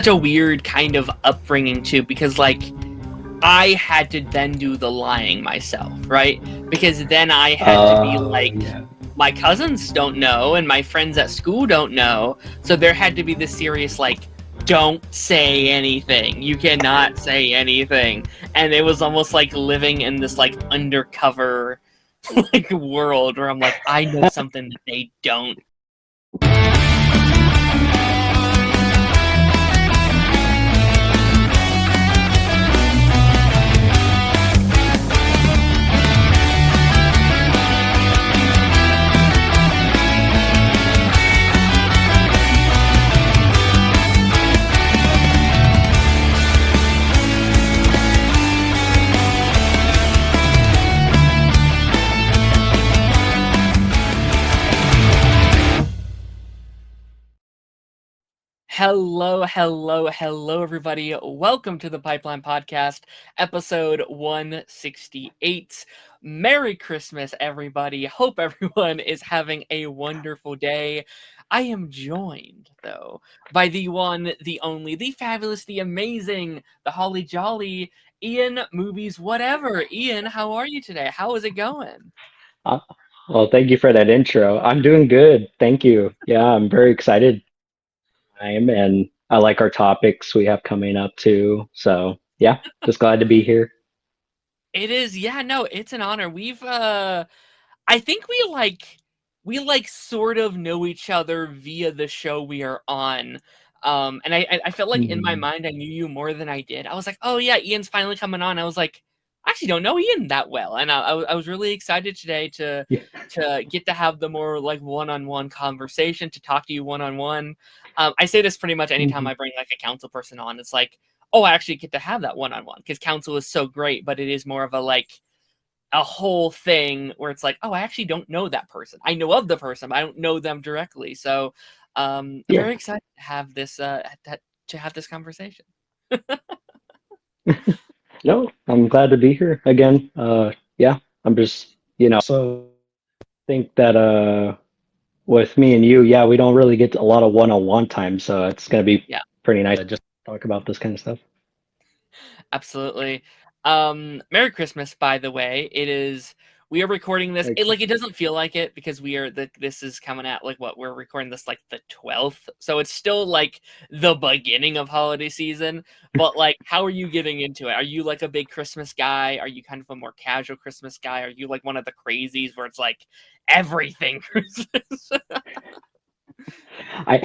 such a weird kind of upbringing too, because like I had to then do the lying myself, right? Because then I had to be like, Yeah. my cousins don't know and my friends at school don't know, so there had to be this serious like, don't say anything, you cannot say anything. And it was almost like living in this like undercover like world where I'm like, I know something that they don't. Hello, everybody. Welcome to the Pipeline Podcast, episode 168. Merry Christmas, everybody. Hope everyone is having a wonderful day. I am joined, though, by the one, the only, the fabulous, the amazing, the holly jolly, Ian Movies Whatever. Ian, how are you today? How is it going? Uh, well, thank you for that intro. I'm doing good. Thank you. Yeah, I'm very excited. And I like our topics we have coming up too. So, yeah, just glad to be here. It is, yeah, no, it's an honor. I think we sort of know each other via the show we are on. And I felt like in my Mhm. mind I knew you more than I did. I was like, oh yeah, Ian's finally coming on. I was like, I actually don't know Ian that well, and I was really excited today Yeah. to get to have the more like one-on-one conversation, to talk to you one-on-one. I say this pretty much anytime Mhm. I bring like a council person on. It's like, oh, I actually get to have that one-on-one because council is so great, but it is more of a like a whole thing where it's like, oh, I actually don't know that person. I know of the person, but I don't know them directly. So I'm Yeah. very excited to have this conversation. No, I'm glad to be here again. Yeah, I'm just, so think that with me and you, yeah, we don't really get a lot of one-on-one time, so it's gonna be Yeah, pretty nice to just talk about this kind of stuff. absolutely. Merry Christmas, by the way. We are recording this. Like, It doesn't feel like it because this is coming out like what we're recording this like the 12th. So it's still like the beginning of holiday season. But like, how are you getting into it? Are you like a big Christmas guy? Are you kind of a more casual Christmas guy? Are you like one of the crazies where it's like everything Christmas? I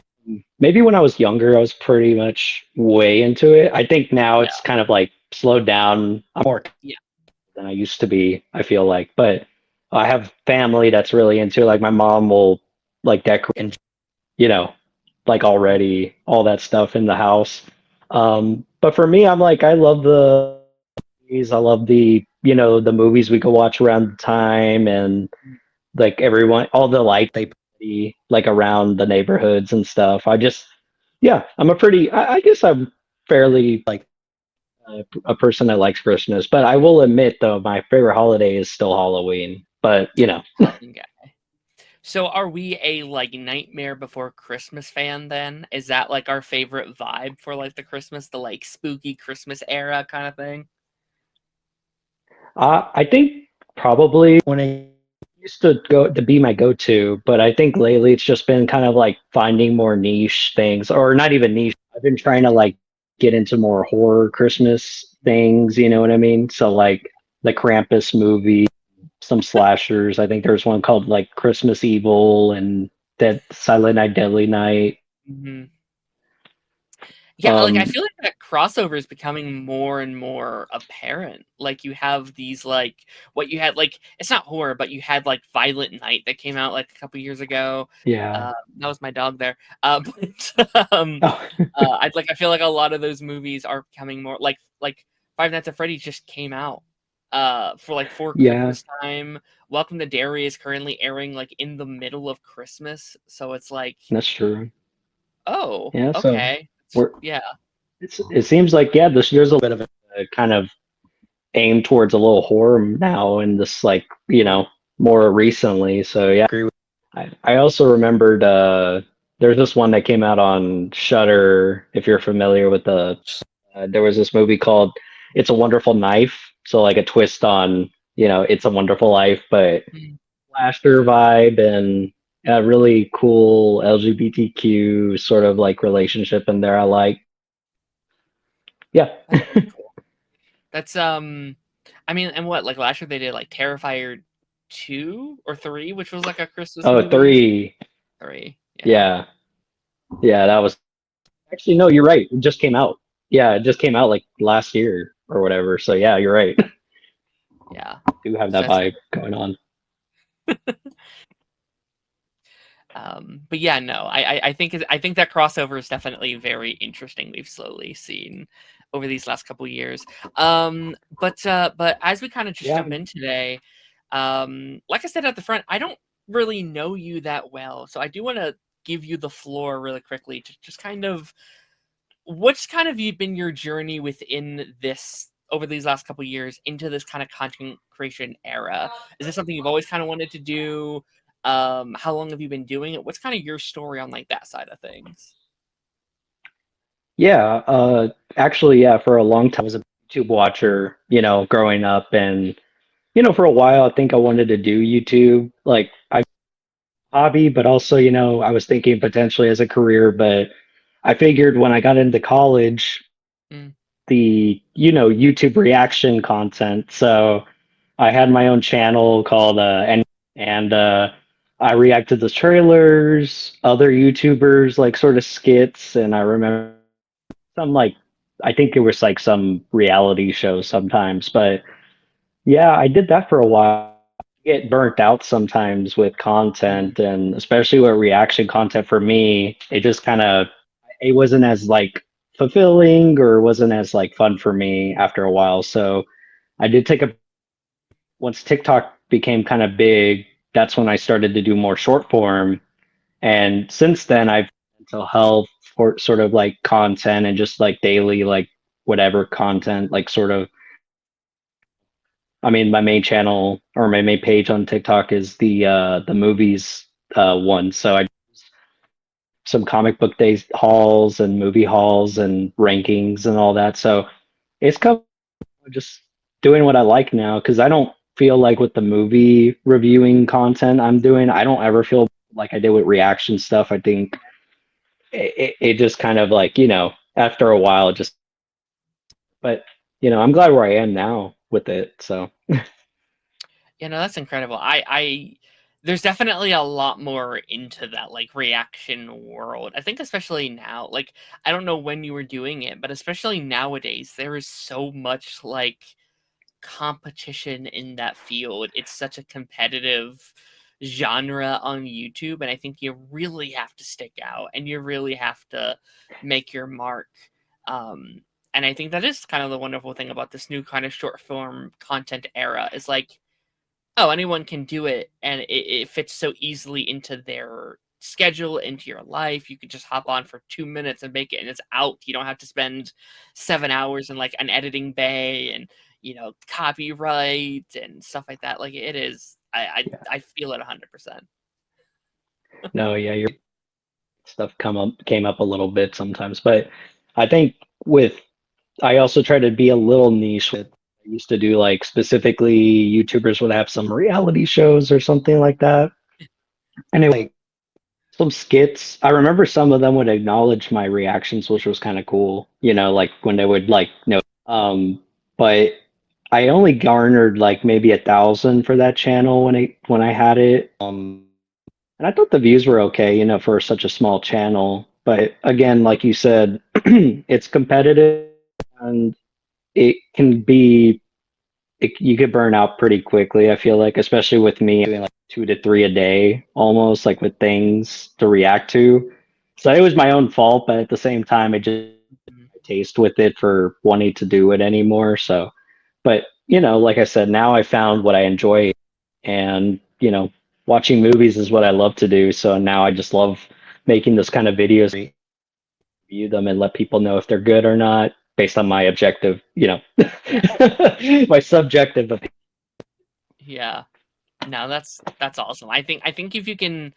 maybe when I was younger, I was pretty much way into it. I think now Yeah, it's kind of like slowed down. I'm more yeah. than I used to be, I feel like. But I have family that's really into it. Like my mom will like decorate and you know, like already all that stuff in the house. But for me, I'm like I love the movies. I love the movies we could watch around the time and like everyone all the lights they put like around the neighborhoods and stuff. Yeah, I guess I'm fairly like a person that likes Christmas, but I will admit though my favorite holiday is still Halloween. But Halloween guy. So are we a like Nightmare Before Christmas fan then? Is that like our favorite vibe for like the like spooky Christmas era kind of thing? I think probably when I used to go to be my go-to, but I think lately it's just been kind of like finding more niche things, or not even niche. I've been trying to like get into more horror Christmas things, you know what I mean? So like the Krampus movie, some slashers. I think there's one called like Christmas Evil and Dead Silent Night, Deadly Night. Mhm. Yeah, like I Um, feel like that crossover is becoming more and more apparent. Like you have these like what you had like it's not horror, but you had like Violent Night that came out like a couple years ago. yeah. That was my dog there. Oh, I feel like a lot of those movies are becoming more like Five Nights at Freddy's just came out for yeah, Christmas time. Welcome to Derry is currently airing like in the middle of Christmas, so it's like, that's true. oh, Yeah, so okay. we're Yeah. it seems like yeah, this year's a bit of a kind of aim towards a little horror now and this like more recently. So yeah, I agree with I also remembered. There's this one that came out on Shutter. If you're familiar with there was this movie called "It's a Wonderful Knife." So like a twist on, "It's a Wonderful Life," but Mm, slasher vibe and a really cool LGBTQ sort of like relationship in there. I like, yeah. that's really cool. That's I mean, and what, like last year they did like Terrifier 2 or 3, which was like a Christmas Oh, movie. 3. 3, yeah. Yeah, yeah. That was actually no. You're right. It just came out. Yeah, it just came out like last year or whatever. So yeah, you're right. Yeah. Do have So that that's vibe going on. but yeah, no, I think that crossover is definitely very interesting. We've slowly seen over these last couple years. But as we kind of just Yeah, jump in today, like I said at the front, I don't really know you that well, so I do want to give you the floor really quickly to just kind of what's kind of been your journey within this over these last couple years into this kind of content creation era? Is this something you've always kind of wanted to do? How long have you been doing it? What's kind of your story on like that side of things? yeah. Actually, yeah. For a long time, I was a YouTube watcher. Growing up, and for a while, I think I wanted to do YouTube, like I hobby, but also, I was thinking potentially as a career. But I figured when I got into college, Mm, the YouTube reaction content. So I had my own channel called and I reacted to trailers, other YouTubers like sort of skits, and I remember some like I think it was like some reality shows sometimes, but yeah, I did that for a while. Get burnt out sometimes with mm, content, and especially with reaction content for me, it just kind of it wasn't as like fulfilling or wasn't as like fun for me after a while. So I did take a once TikTok became kind of big, that's when I started to do more short form. And since then, I've mental health or sort of like content and just like daily like whatever content like sort of I mean, my main channel or my main page on TikTok is the movies one. So I some comic book days hauls and movie hauls and rankings and all that. So it's kind of just doing what I like now because I don't feel like with the movie reviewing content I'm doing, I don't ever feel like I did with reaction stuff. I think it just kind of like, after a while, just, but, I'm glad where I am now with it. So, yeah, no, that's incredible. There's definitely a lot more into that like reaction world. I think especially now, like I don't know when you were doing it, but especially nowadays, there is so much like competition in that field. It's such a competitive genre on YouTube, and I think you really have to stick out and you really have to make your mark. Um, and I think that is kind of the wonderful thing about this new kind of short form content era is like, oh, anyone can do it, and it fits so easily into their schedule, into your life. You can just hop on for 2 minutes and make it, and it's out. You don't have to spend 7 hours in like an editing bay and copyright and stuff like that. Like it is, yeah, I feel it 100%. no, yeah, your stuff came up a little bit sometimes, but I think with I also try to be a little niche with I used to do like specifically YouTubers would have some reality shows or something like that. And it like some skits. I remember some of them would acknowledge my reactions, which was kind of cool, like when they would like no but I only garnered like maybe 1,000 for that channel when I had it. And I thought the views were okay, for such a small channel. But again, like you said, it's competitive and it can be you could burn out pretty quickly, I feel like, especially with me doing like 2 to 3 a day almost like with things to react to. So it was my own fault, but at the same time, I just Mhm. taste with it for wanting to do it anymore. So, but like I said, now I found what I enjoy and, watching movies is what I love to do. So now I just love making those kind of videos, review them and let people know if they're good or not based on my objective, Yeah, my subjective yeah. No, that's awesome. I think if you can.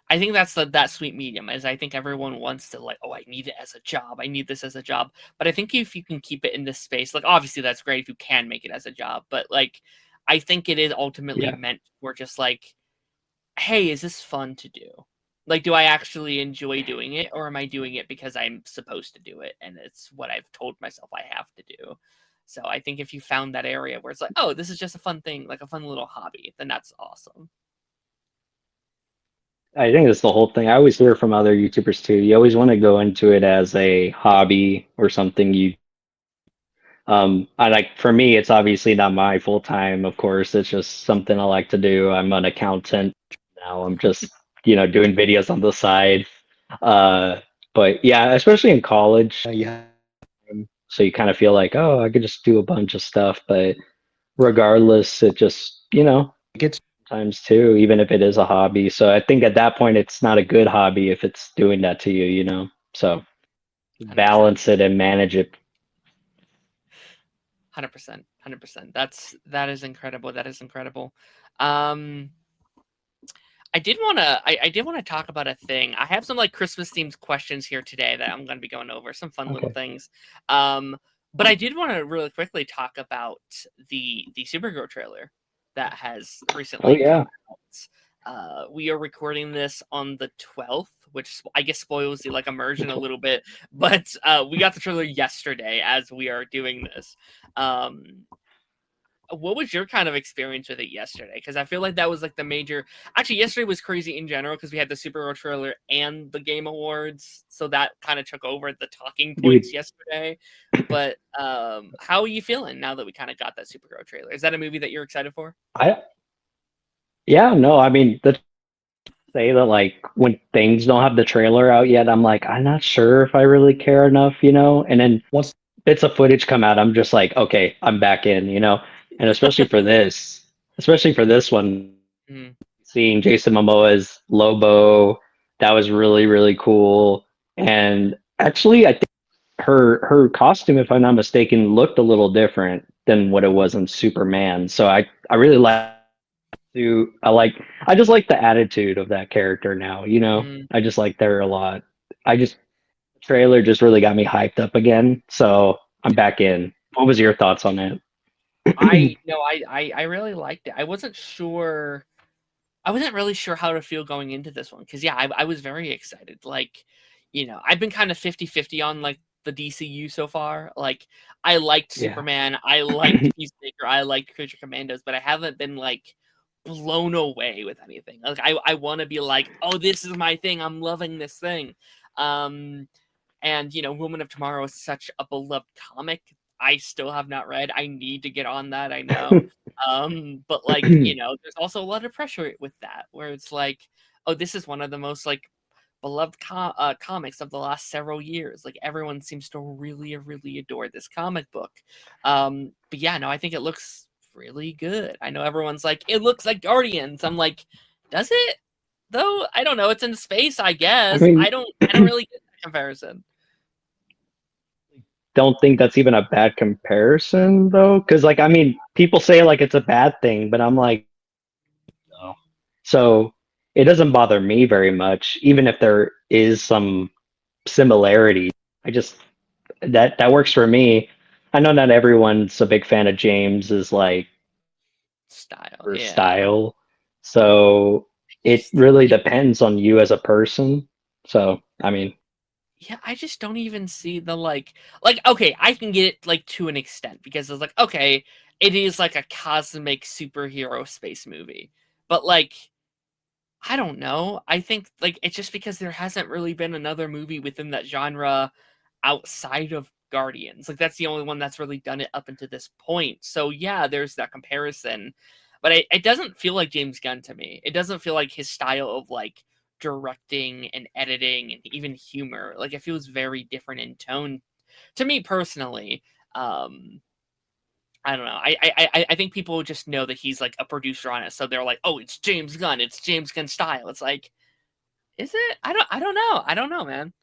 I think that's that sweet medium. Is I think everyone wants to like, oh, I need it as a job. I need this as a job. But I think if you can keep it in this space, like obviously that's great if you can make it as a job. But like, I think it is ultimately Yeah. meant for just like, hey, is this fun to do? Like, do I actually enjoy doing it, or am I doing it because I'm supposed to do it and it's what I've told myself I have to do? So I think if you found that area where it's like, oh, this is just a fun thing, like a fun little hobby, then that's awesome. I think that's the whole thing. I always hear from other YouTubers too. You always want to go into it as a hobby or something you I like for me it's obviously not my full time, of course. It's just something I like to do. I'm an accountant now. I'm just, doing videos on the side. Uh but yeah, especially in college, you have so you kind of feel like, oh, I could just do a bunch of stuff, but regardless, it just, it gets times too, even if it is a hobby. So I think at that point, it's not a good hobby if it's doing that to you. So 100%. balance it and manage it. 100%. 100%. That is incredible. That is incredible. Um I did want to talk about a thing. I have some like Christmas themed questions here today that I'm going to be going over, some fun little Okay. things. Um but I did want to really quickly talk about the Supergirl trailer that has Oh recently come yeah. out. We are recording this on the 12th, which I guess spoils the like immersion a little bit, but we got the trailer yesterday as we are doing this. Um what was your kind of experience with it yesterday? Because I feel like that was like the major. Actually, yesterday was crazy in general because we had the Supergirl trailer and the Game Awards, so that kind of took over the talking You would, points yesterday. But how are you feeling now that we kind of got that Supergirl trailer? Is that a movie that you're excited for? I, yeah, no, I mean, let's say that like when things don't have the trailer out yet, I'm like, I'm not sure if I really care enough. And then once bits of footage come out, I'm just like, okay, I'm back in. And especially for this one, Mm, seeing Jason Momoa's Lobo, that was really, really cool. And actually, I think her costume, if I'm not mistaken, looked a little different than what it was in Superman. So I really like to I just like the attitude of that character now. mm. I just like her a lot. Trailer just really got me hyped up again. So I'm back in. What was your thoughts on it? I no, I really liked it. I wasn't sure. I wasn't really sure how to feel going into this one because yeah, I was very excited. Like, I've been kind of 50-50 on like the DCU so far. Like, I liked Yeah. Superman, I liked Peacemaker, I liked Creature Commandos, but I haven't been like blown away with anything. Like, I want to be like, oh, this is my thing. I'm loving this thing. Um, and Woman of Tomorrow is such a beloved comic. I still have not read. I need to get on that. I know. But like, there's also a lot of pressure with that, where it's like, oh, this is one of the most like beloved comics of the last several years. Like everyone seems to really, really adore this comic book. But yeah, no, I think it looks really good. I know everyone's like, it looks like Guardians. I'm like, does it? Though I don't know. It's in space, I I guess. mean, I don't really get that comparison. don't think that's even a bad comparison though, because like I mean, people say like it's a bad thing, but I'm like, no. So it doesn't bother me very much, even if there is some similarity. I just that works for me. I know not everyone's a big fan of James's like Style, her yeah. style, so it Just really depends on you as a person. So I mean, yeah, I just don't even see the like okay, I can get it like to an extent because it's like okay, it is like a cosmic superhero space movie. But like I don't know. I think like it's just because there hasn't really been another movie within that genre outside of Guardians. Like that's the only one that's really done it up until this point. So yeah, there's that comparison. But it doesn't feel like James Gunn to me. It doesn't feel like his style of like directing and editing and even humor. Like it feels very different in tone to me personally. Um I don't know. I think people just know that he's like a producer on it, so they're like, "Oh, it's James Gunn. It's James Gunn style." It's like, is it? I don't know. I don't know, man.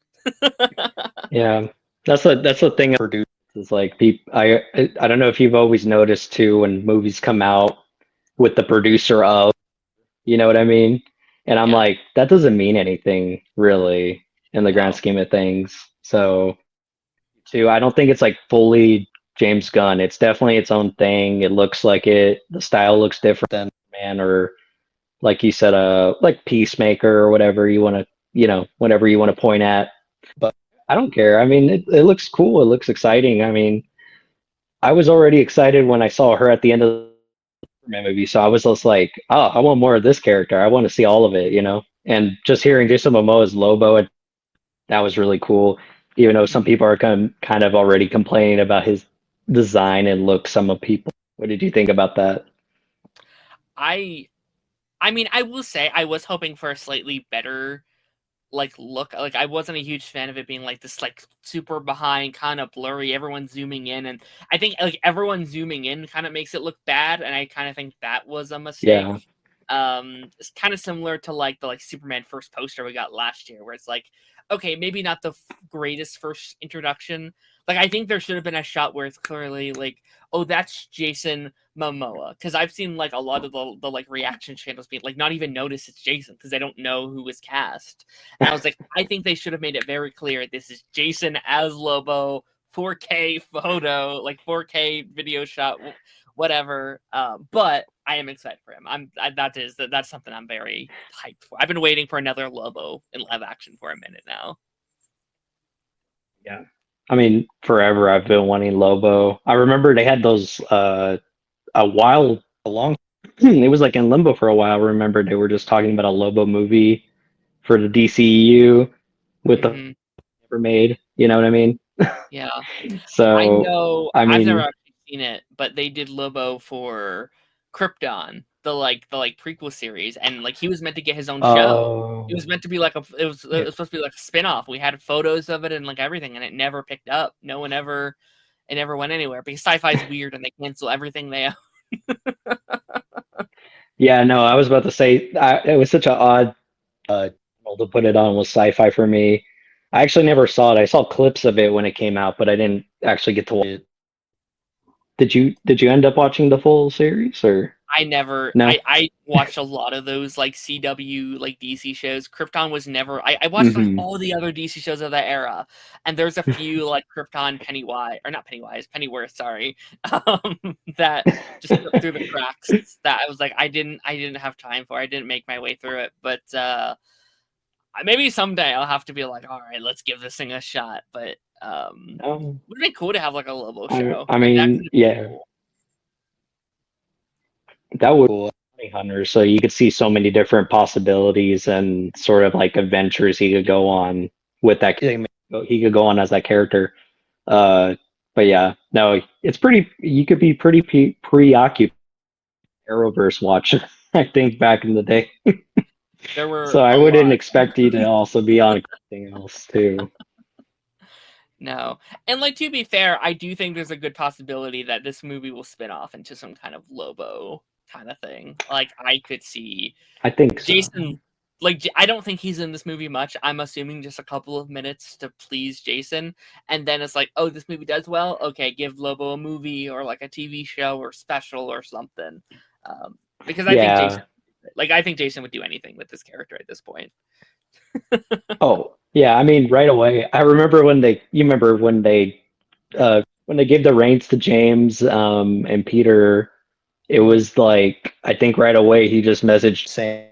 yeah, that's the thing. Producers is like people. I don't know if you've always noticed too when movies come out with the producer of, you know what I mean? And I'm Yeah. like, that doesn't mean anything really in the grand No. scheme of things. So, too, I don't think it's like fully James Gunn. It's definitely its own thing. It looks like it. The style looks different than Man or like you said, like Peacemaker or whatever you want to, whatever you want to point at. But I don't care. I mean, it looks cool. It looks exciting. I mean, I was already excited when I saw her at the end of the Superman movie, so I was just like, oh, I want more of this character. I want to see all of it. And just hearing Jason Momoa's Lobo, that was really cool. Even though some Mhm. people are kind of already complaining about his design and look, some of people. What did you think about that? I I mean, I will say I was hoping for a slightly better like look. Like I wasn't a huge fan of it being like this like super behind, kind of blurry, everyone zooming in, and I think like everyone zooming in kind of makes it look bad, and I kind of think that was a Yeah. mistake. It's kind of similar to like the like Superman first poster we got last year, where it's like, okay, maybe not the greatest first introduction. Like I think there should have been a shot where it's clearly like, oh, that's Jason Momoa, because I've seen like a lot of the like reaction channels being like not even notice it's Jason because they don't know who was cast. And I was like, I think they should have made it very clear this is Jason as Lobo, 4K photo, like 4K video shot, whatever. But I am excited for him. That's something I'm very hyped for. I've been waiting for another Lobo in live action for a minute now. Yeah. I mean, forever I've been wanting Lobo. I remember they had those a long it was like in limbo for a while. I remember they were just talking about a Lobo movie for the DCEU with the Hmm. never made. You know what I mean? Yeah. I So, know I I've never mean, actually seen it, but they did Lobo for Krypton, the prequel series, and like he was meant to get his own show. It was oh, meant to be like it yeah. was supposed to be like a spin-off. We had photos of it and like everything, and it never picked up. No one ever it never went anywhere because sci-fi's weird and they cancel everything they own. Yeah, no, I was about to say it was such an odd channel to put it on was sci-fi for me. I actually never saw it. I saw clips of it when it came out, but I didn't actually get to watch it. Did you end up watching the full series or I never no? I watched a lot of those like CW like DC shows. Krypton was never I watched like Hmm. all the other DC shows of that era. And there's a few like Krypton Pennywise or not Pennywise, Pennyworth, sorry. That just slipped through the cracks that I was like I didn't have time for. I didn't make my way through it. But maybe someday I'll have to be like, all right, let's give this thing a shot. But No, would have been cool to have like a Lobo I, show. I Like that could mean, have been yeah, cool. that would be cool. Bounty Hunter, so you could see so many different possibilities and sort of like adventures he could go on with that. He could go on as that character. Uh, but yeah, no, it's pretty. You could be pretty preoccupied Arrowverse watch. I think back in the day. There So were I a wouldn't lot. expect you to also be on something else too. No. And like to be fair, I do think there's a good possibility that this movie will spin off into some kind of Lobo kind of thing. Like I could see I think so. Jason I don't think he's in this movie much. I'm assuming just a couple of minutes to please Jason, and then it's like, oh, this movie does well. Okay, give Lobo a movie or like a TV show or special or something. Um, because Yeah. I think Jason would do anything with this character at this point. Oh, yeah. I mean, right away. I remember you remember when they gave the reins to James and Peter. It Mhm. was like I think right away he just messaged saying,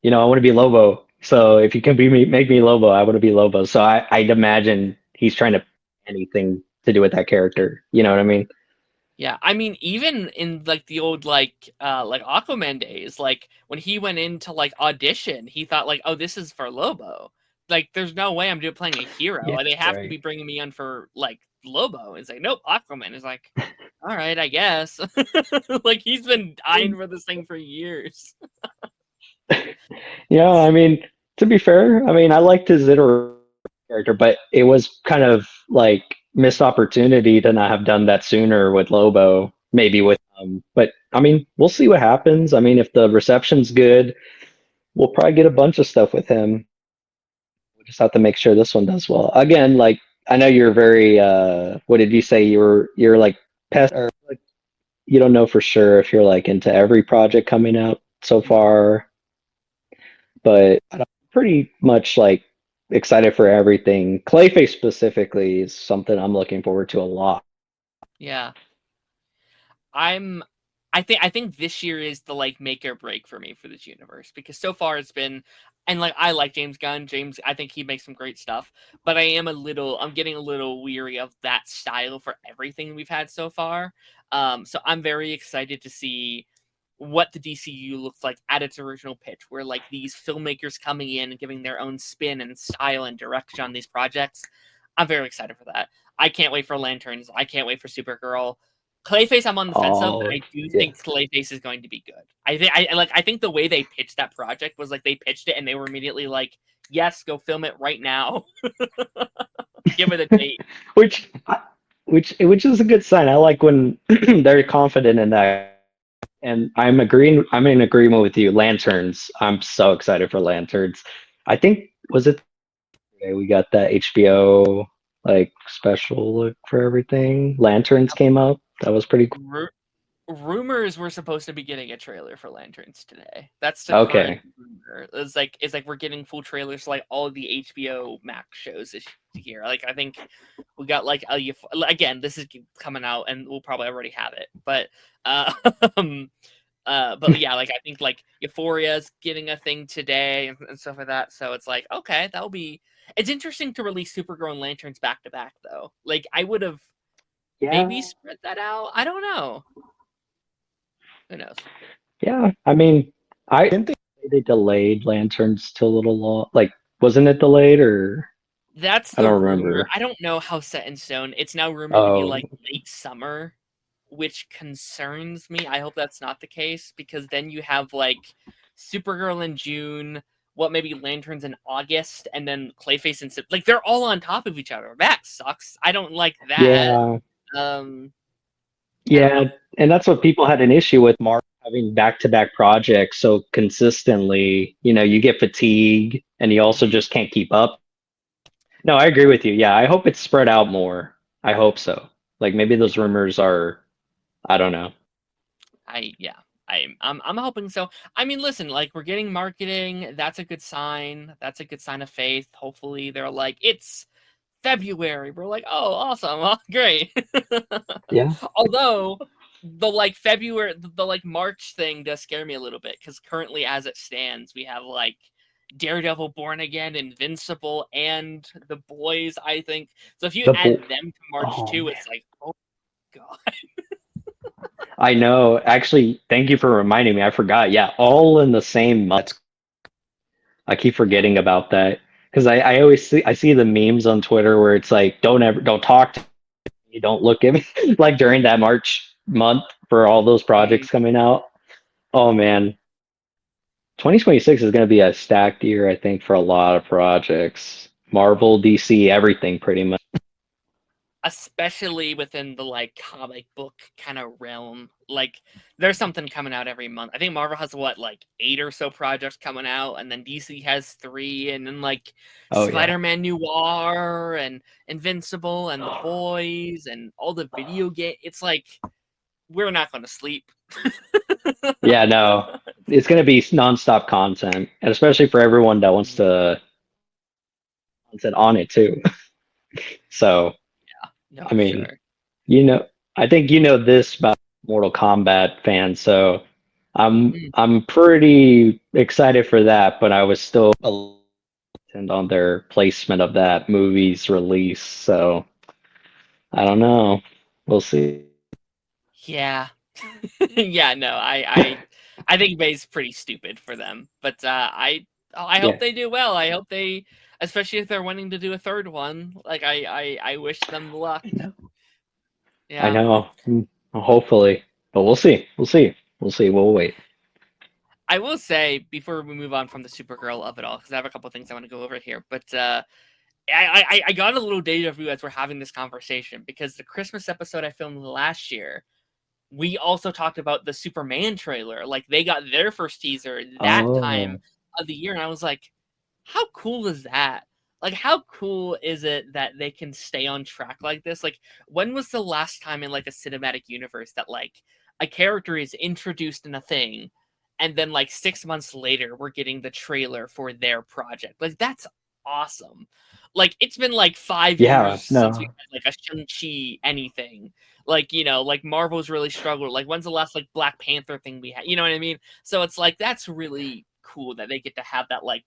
I want to be Lobo. So if you can make me Lobo, I want to be Lobo. So I'd imagine he's trying to anything to do with that character. You know what I mean? Yeah, I mean, even in like the old like Aquaman days, like when he went in to like audition, he thought like, oh, this is for Lobo. Like, there's no way I'm doing playing a hero. Yeah, They have to right. be bringing me on for like Lobo. It's like, nope, Aquaman is like, all right, I guess. Like he's been eyeing for this thing for years. Yeah, I mean, to be fair, I mean, I liked his character, but it was kind of like missed opportunity to not have done that sooner with Lobo, maybe with but I mean, we'll see what happens. I mean, if the reception's good, we'll probably get a bunch of stuff with him. We just have to make sure this one does well. Again, like I know you're very what did you say? You're like pest or like you don't know for sure if you're like into every project coming out so No. far. but I'm pretty much like excited for everything. Clayface specifically is something I'm looking forward to a lot. Yeah. I'm I think this year is the like make or break for me for this universe, because so far it's been, and like I like James Gunn. James, I think he makes some great stuff, but I'm getting a little weary of that style for everything we've had so far. So I'm very excited to see what the DCU looks like at its original pitch, where like these filmmakers coming in and giving their own spin and style and direction on these projects. I'm very excited for that. I can't wait for Lanterns. I can't wait for Supergirl. Clayface, I'm on the fence of, but Oh, I do yeah. think Clayface is going to be good. I think the way they pitched that project was like they pitched it and they were immediately like, "Yes, go film it right now. Give it a date." which which is a good sign. I like when they're confident in that. And I'm in agreement with you. Lanterns. I'm so excited for Lanterns. I think was it today we got that HBO like special look for everything. Lanterns came up. That was pretty cool. Ru- Rumors we're supposed to be getting a trailer for Lanterns today. That's the current Okay. rumor. It's like we're getting full trailers for like all of the HBO Max shows this year. Like I think we got like again, this is coming out and we'll probably already have it. But uh but yeah, like I think like Euphoria's getting a thing today and stuff like that. So it's like, okay, that'll be, it's interesting to release Supergirl and Lanterns back to back though. Like I would have maybe Yeah. spread that out. I don't know. Who knows? Yeah. I mean, I didn't think they delayed Lanterns till a little long. Like, wasn't it delayed or That's I the don't rumor. remember. I don't know how set in stone. It's now rumored to be like Oh, late summer, which concerns me. I hope that's not the case, because then you have like Supergirl in June, what maybe Lanterns in August, and then Clayface in Like they're all on top of each other. That sucks. I don't like that. yeah. Um, I don't Yeah, know. and that's what people had an issue with Mark having back-to-back projects so consistently. You know, you get fatigue and you also Mhm. just can't keep up. No, I agree with you. Yeah, I hope it's spread out more. I hope so. Like maybe those Yeah. rumors are, I don't know. Yeah. I'm hoping so. I mean, listen, like we're getting marketing. That's a good sign. That's a good sign of faith. Hopefully, they're like, it's February. We're like, oh, awesome, oh, great. Yeah. Although the like February, the like March thing does scare me a little bit, because currently, as it stands, we have like Daredevil, Born Again, Invincible, and The Boys. I think so. If you The add bo them to March Oh too, man. it's like, oh god. I know. Actually, thank you for reminding me. I forgot. Yeah, all in the same month. I keep Yeah. forgetting about that because I always see the memes on Twitter where it's like don't talk to me, don't look at me like during that March month for all those Mm. projects coming out. Oh man, 2026 is going to be a stacked year, I think, for a lot of projects. Marvel, DC, everything pretty much. Especially within the like comic book kind of realm. Like there's something coming out every month. I think Marvel has what, like 8 or so projects coming out, and then DC has 3, and then like Oh yeah. Spider-Man Noir and Invincible and The Boys and all the video game. It's like we're not going to sleep. Yeah, no. It's going to be nonstop content, and especially for everyone that wants to content on it too. So, No, I for mean, sure. you know, I think you know this about Mortal Kombat fans, so Mm. I'm pretty excited for that, but I was still a little hesitant on their placement of that movie's release, so I don't know. We'll see. Yeah. Yeah, no, I think May's pretty stupid for them, but I hope Yeah, they do well. I hope they, especially if they're wanting to do a third one. Like I wish them luck. I Yeah. know. Hopefully, but we'll see. We'll see. We'll see. We'll wait. I will say before we move on from the Supergirl of it all, because I have a couple things I want to go over here, but I got a little deja vu as we're having this conversation, because the Christmas episode I filmed last year, we also talked about the Superman trailer. Like they got their first teaser that time Oh, of the year, and I was like, how cool is that? Like, how cool is it that they can stay on track like this? Like, when was the last time in like a cinematic universe that like a character is introduced in a thing and then like 6 months later we're getting the trailer for their project. Like that's awesome. Like it's been like 5 years Yeah, since we no, had like a Shang-Chi anything. Like, like Marvel's really struggled. Like when's the last like Black Panther thing we had? You know what I mean? So it's like that's really cool that they get to have that like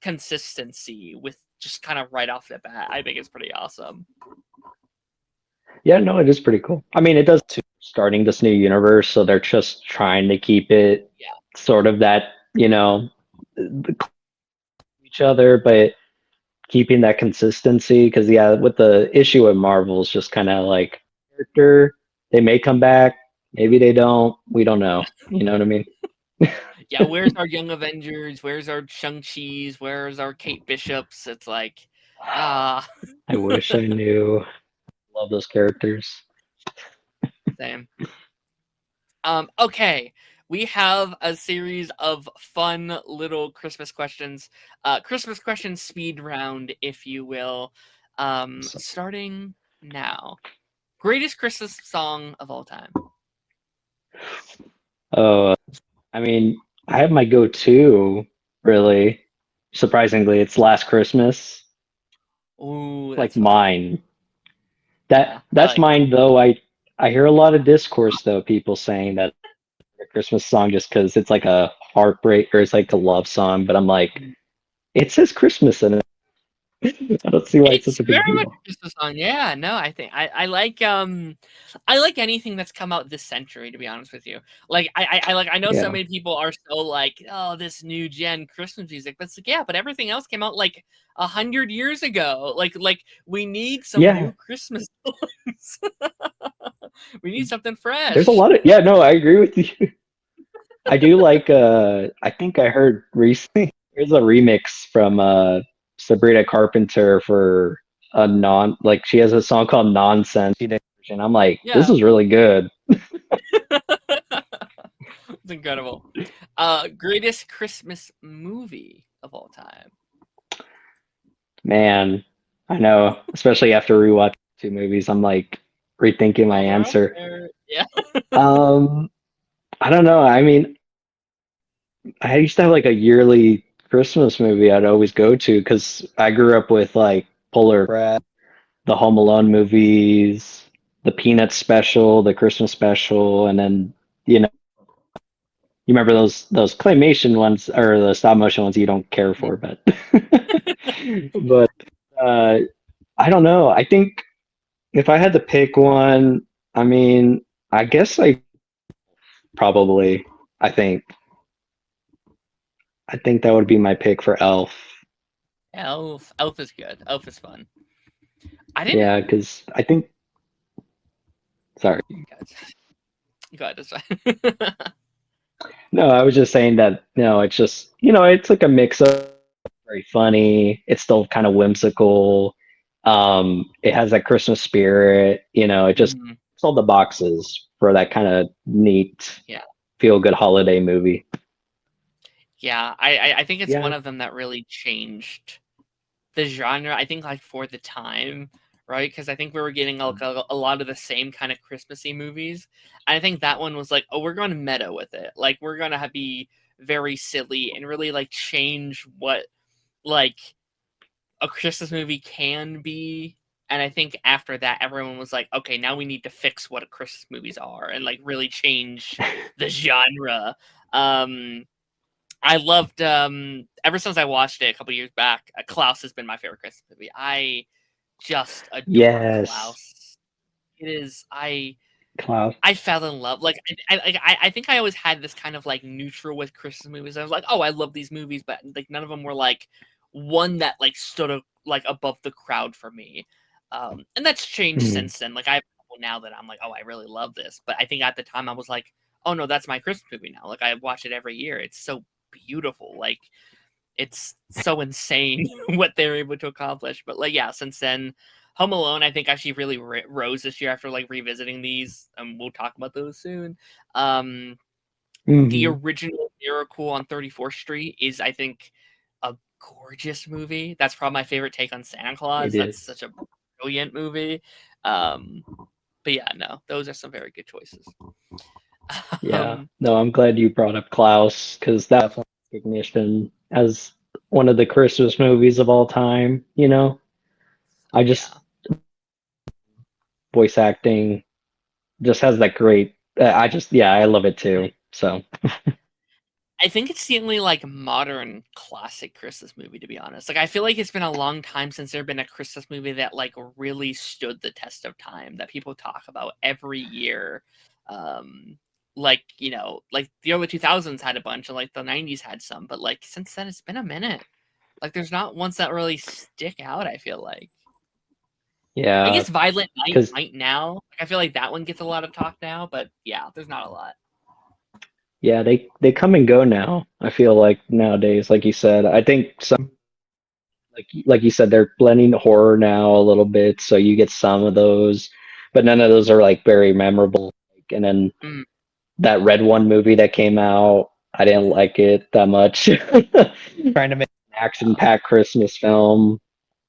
consistency with just kind of right off the bat. I think it's pretty awesome. yeah, no, it is pretty cool. I mean, it does too, starting this new universe, so they're just trying to keep it Yeah. sort of that, each other, but keeping that consistency. Because yeah, with the issue with Marvel is just kind of like character, they may come back, maybe they don't. We don't know. You know what I mean? Yeah, where's our Young Avengers? Where's our Shang-Chi's? Where's our Kate Bishops? It's like, ah, I wish I knew. Love those characters. same. Okay. We have a series of fun little Christmas questions. Christmas question speed round, if you will. So, Starting now. Greatest Christmas song of all time. uh, I mean, I have my go-to, really. Surprisingly, it's Last Christmas. Ooh, Like that's fun. mine. Yeah, I That's like that. mine though. I hear a lot of discourse though, people saying that a Christmas song just because it's like a heartbreak or it's like a love song, but I'm like, it says Christmas in it. I don't see why it's It's such a big very much deal. a Christmas song. Yeah, no, I think I like anything that's come out this century, to be honest with you. Like I like I know so Yeah. many people are so like, oh, this new gen Christmas music. But it's like, yeah, but everything else came out like 100 years ago. Like we need some Yeah. new Christmas songs. We need something There's a fresh. lot of yeah, no, I agree with you. I do like I think I heard recently there's a remix from Sabrina Carpenter for a non like she has a song called Nonsense. And I'm like, this Yeah. is really good. It's incredible. Greatest Christmas movie of all time. Man, I know, especially after rewatching two movies, I'm like rethinking my All are up answer. there. Yeah. Um, I don't know. I mean, I used to have like a yearly Christmas movie I'd always go to because I grew up with like Polar Express, the Home Alone movies, the Peanuts special, the Christmas special, and then you remember those claymation ones or the stop motion ones you don't care for, but but uh, I don't know. I think if I had to pick one, I mean, I guess I probably I think I think that would be my pick for Elf. Elf. Elf is good. Elf is fun. I didn't. Yeah, because I think sorry. Go ahead. It's fine. No, I was just saying that no, it's just it's like a mix of very funny. It's still kind of whimsical. It has that Christmas spirit. It just Mhm. it's all the boxes for that kind of neat, Yeah. feel good holiday movie. Yeah. I think it's one Yeah. of them that really changed the genre. I think like for the time, right? Because I think we were getting like a lot of the same kind of Christmassy movies. And I think that one was like, oh, we're going to meta with it. Like we're going to be very silly and really like change what like a Christmas movie can be. And I think after that, everyone was like, okay, now we need to fix what Christmas movies are and like really change the genre. Um, I loved ever since I watched it a couple years back. Klaus has been my favorite Christmas movie. I just adore Yes. Klaus. It is Klaus. I fell in love. Like I think I always had this kind of like neutral with Christmas movies. I was like, oh, I love these movies, but like none of them were like one that like stood like above the crowd for me. And that's changed Mhm. since then. Like I have a couple now that I'm like, oh, I really love this. But I think at the time I was like, oh no, that's my Christmas movie now. Like I watch it every year. It's so beautiful. Like it's so insane what they're able to accomplish. But like, yeah, since then, Home Alone, I think actually really rose this year after like revisiting these. We'll talk about those soon. Um, the Mhm. original Miracle on 34th Street is, I think, a gorgeous movie. That's probably my favorite take on Santa Claus. It That's is. such a brilliant movie. Um, but yeah, no, those are some very good choices. Yeah. Um, No, I'm glad you brought up Klaus because that definitely recognition as one of the Christmas movies of all time, you know? I just yeah. voice acting just has that great I just yeah, I love it too. So, I think it's the only like modern classic Christmas movie, to be honest. Like I feel like it's been a long time since there's been a Christmas movie that like really stood the test of time that people talk about every year. Um, like like the early 2000s had a bunch, and like the 90s had some, but like since then it's been a minute. Like there's not ones that really stick out. I feel like. I yeah, guess Violent Night cuz might now. Like I feel like that one gets a lot of talk now, but yeah, there's not a lot. yeah, they come and go now. I feel like nowadays, like you said. I think some like you said they're blending horror now a little bit, so you get some of those, but none of those are like very memorable. And then Mm, that Red One movie that came out, I didn't like it that much. Trying to make an action-packed Christmas film,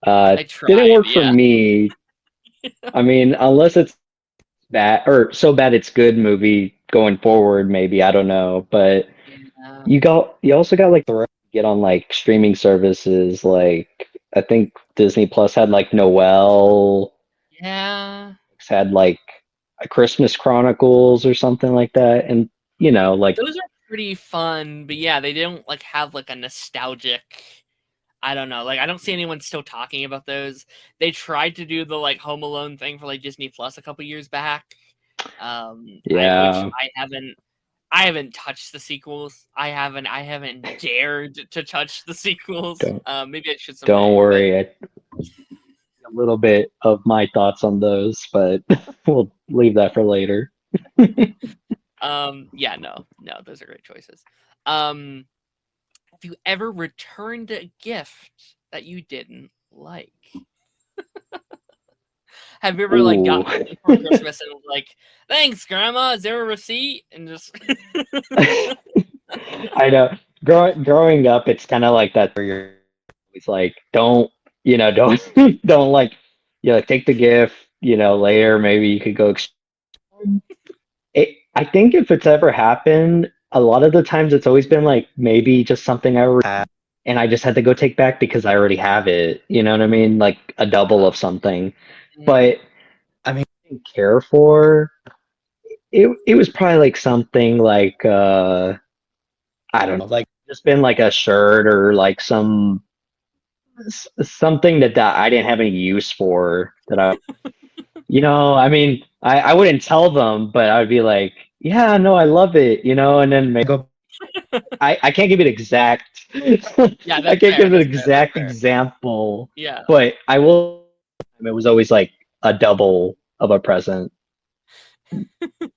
I didn't tried, work for yeah. me. I mean, unless it's bad or so bad it's good movie going forward, maybe I don't know. But Yeah. you also got like the right to get on like streaming services. Like I think Disney Plus had like Noel, Yeah. had like a Christmas Chronicles or something like that, and like Those are pretty fun, but yeah, they don't like have like a nostalgic. I don't know. Like I don't see anyone still talking about those. They tried to do the like Home Alone thing for like Disney Plus a couple years back. I which yeah. I haven't touched the sequels. I haven't dared to touch the sequels. Don't Maybe I should don't someday, but worry. A little bit of my thoughts on those, but we'll leave that for later. yeah, no, those are great choices. Um, have you ever returned a gift that you didn't like? Have you ever like Ooh. gotten something for Christmas and was like, "Thanks, Grandma. Is there a receipt?" And just I know. Growing up, it's kind of like that where you're always like, don't, don't, don't like, take the gift, later, maybe you could go. I think if it's ever happened, a lot of the times it's always been like maybe just something I already had, and I just had to go take back because I already have it. You know what I mean? Like a double of something. mm, But I mean, I didn't care for it was probably like something like I don't know, like just been like a shirt or like something that I didn't have any use for that I mean, I wouldn't tell them, but I'd be like, yeah, no, I love it, and then maybe I can't give it exact yeah, I that's can't fair. give an That's fair. That's exact fair. example, Yeah, but I will. It was always like a double of a present.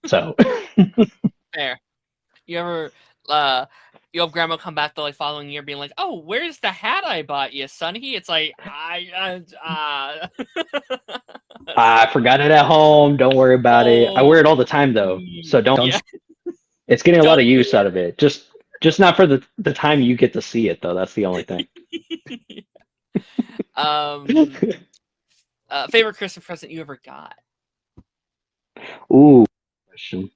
So fair. You ever uh you have grandma come back the like following year being like, "Oh, where's the hat I bought you, Sonny?" It's like that's I so forgot funny. it at home. Don't worry about it. I Oh, wear it all the time though, so don't. yeah. It's getting a lot Don't of do use out of it. Just not for the time you get to see it though. That's the only thing. it. Um, favorite Christmas present you ever got? Ooh, question.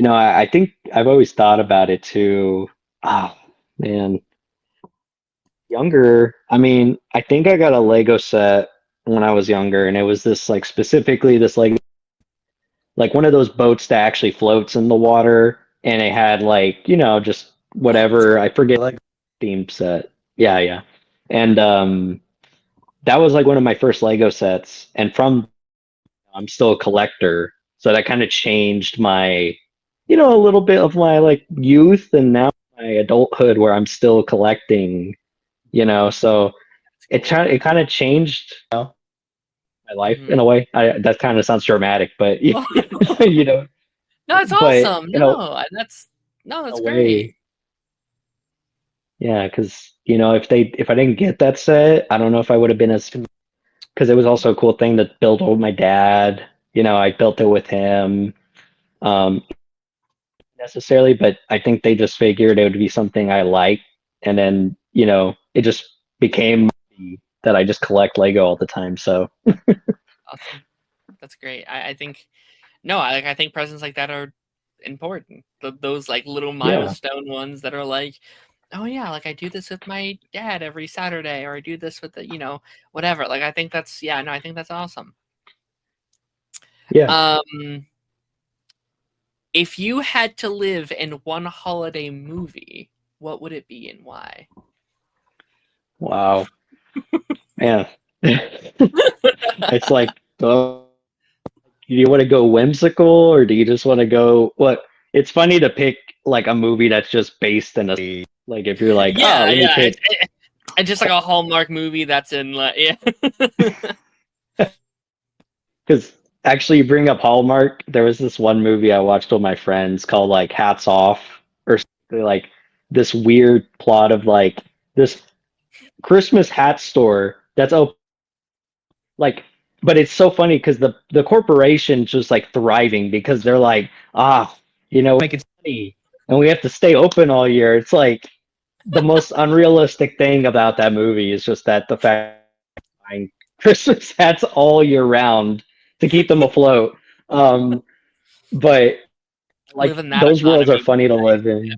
I think I've always thought about it too. Oh man, younger. I mean, I think I got a Lego set when I was younger, and it was this like specifically this like one of those boats that actually floats in the water, and it had like just Oh, that's whatever I forget like theme set. Yeah, yeah, and that was like one of my first Lego sets, and from I'm still a collector, so that kind of changed my a little bit of my like youth and now my adulthood where I'm still collecting. So cool. it kind of changed my life in Hmm. a way. That kind of sounds dramatic, but you know, No, it's but awesome. No, that's no, in that's a great. way, yeah, because if I didn't get that set, I don't know if I would have been as because it was also a cool thing to build with my dad. I built it with him. Um, necessarily, but I think they just figured it would be something I like, and then it just became that I just collect Lego all the time. So Awesome. That's great. I think no, I think presents like that are important. Those like little Yeah. milestone ones that are like, oh yeah, like I do this with my dad every Saturday, or I do this with the, whatever. Like I think that's yeah, no, I think that's awesome. Yeah. Um, if you had to live in one holiday movie, what would it be and why? Wow. Man. It's like, oh, do you want to go whimsical or do you just want to go what? It's funny to pick like a movie that's just based in a like if you're like, oh, Yeah, let me yeah. pick It's just like a Hallmark movie that's in like yeah. because actually you bring up Hallmark. There was this one movie I watched with my friends called like Hats Off or something like this weird plot of like this Christmas hat store that's open like but it's so funny because the corporation's just like thriving because they're like making money and we have to stay open all year. It's like the most unrealistic thing about that movie is just that the fact buying Christmas hats all year round to keep them afloat. But Live like in that those worlds are economy. funny to live in.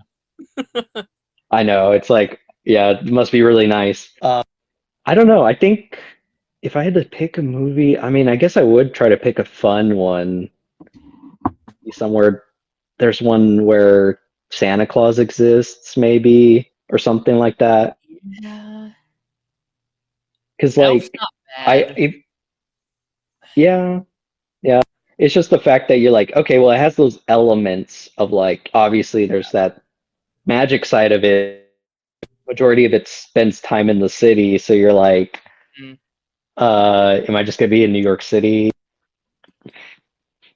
I know it's like yeah, it must be really nice. I don't know. I think if I had to pick a movie, I mean, I guess I would try to pick a fun one. Somewhere there's one where Santa Claus exists, maybe, or something like that. Yeah. Because Elf's like not I, bad. if, yeah, yeah. It's just the fact that you're like, okay, well, it has those elements of like, obviously, there's that magic side of it. Majority of it spends time in the city, so you're like, Mm. am I just gonna be in New York City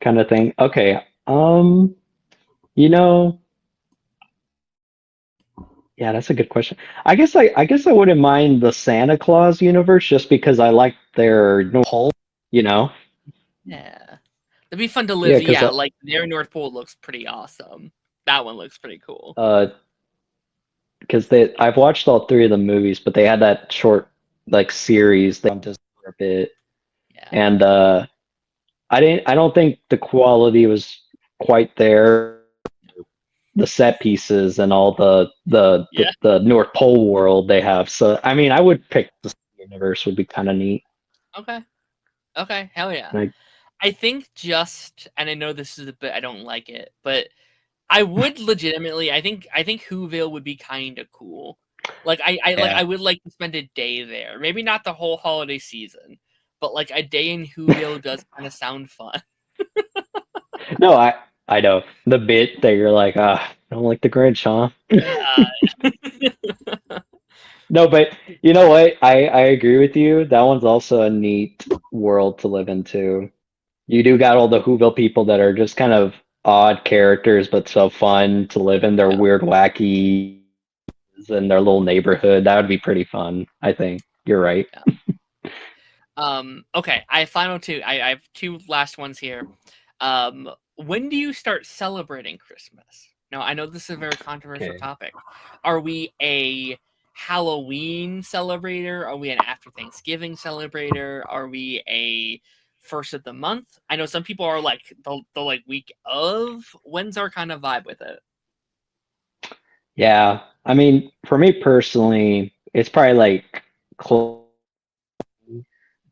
kind of thing? Okay, you know. Yeah, that's a good question. I guess I wouldn't mind the Santa Claus universe just because I like their North Pole, you know? Yeah. It'd be fun to Yeah, live. because Yeah, like their North Pole looks pretty awesome. That one looks pretty cool. uh, because they I've watched all three of the movies, but they had that short like series they just for a bit, Yeah. and I don't think the quality was quite there. The set pieces and all Yeah. the North Pole world they have. So I mean, I would pick the universe would be kind of neat. Okay. Okay. Hell yeah. Like, I think just, and I know this is a bit, I don't like it, but I would legitimately, I think Whoville would be kind of cool. Like I yeah. would like to spend a day there. Maybe not the whole holiday season, but like a day in Whoville does kind of sound fun. No, I know the bit that you're like, I don't like the Grinch, huh? Yeah. No, but you know what? I agree with you. That one's also a neat world to live into. You do got all the Whoville people that are just kind of odd characters, but so fun to live in their Yeah. weird, wacky in their little neighborhood. That would be pretty fun, I think. You're right. Yeah. Okay, I have final two. I have two last ones here. When do you start celebrating Christmas? Now, I know this is a very controversial Okay. topic. Are we a Halloween celebrator? Are we an after Thanksgiving celebrator? Are we a first of the month? I know some people are like the like week of. When's our kind of vibe with it? Yeah. I mean, for me personally, it's probably like close.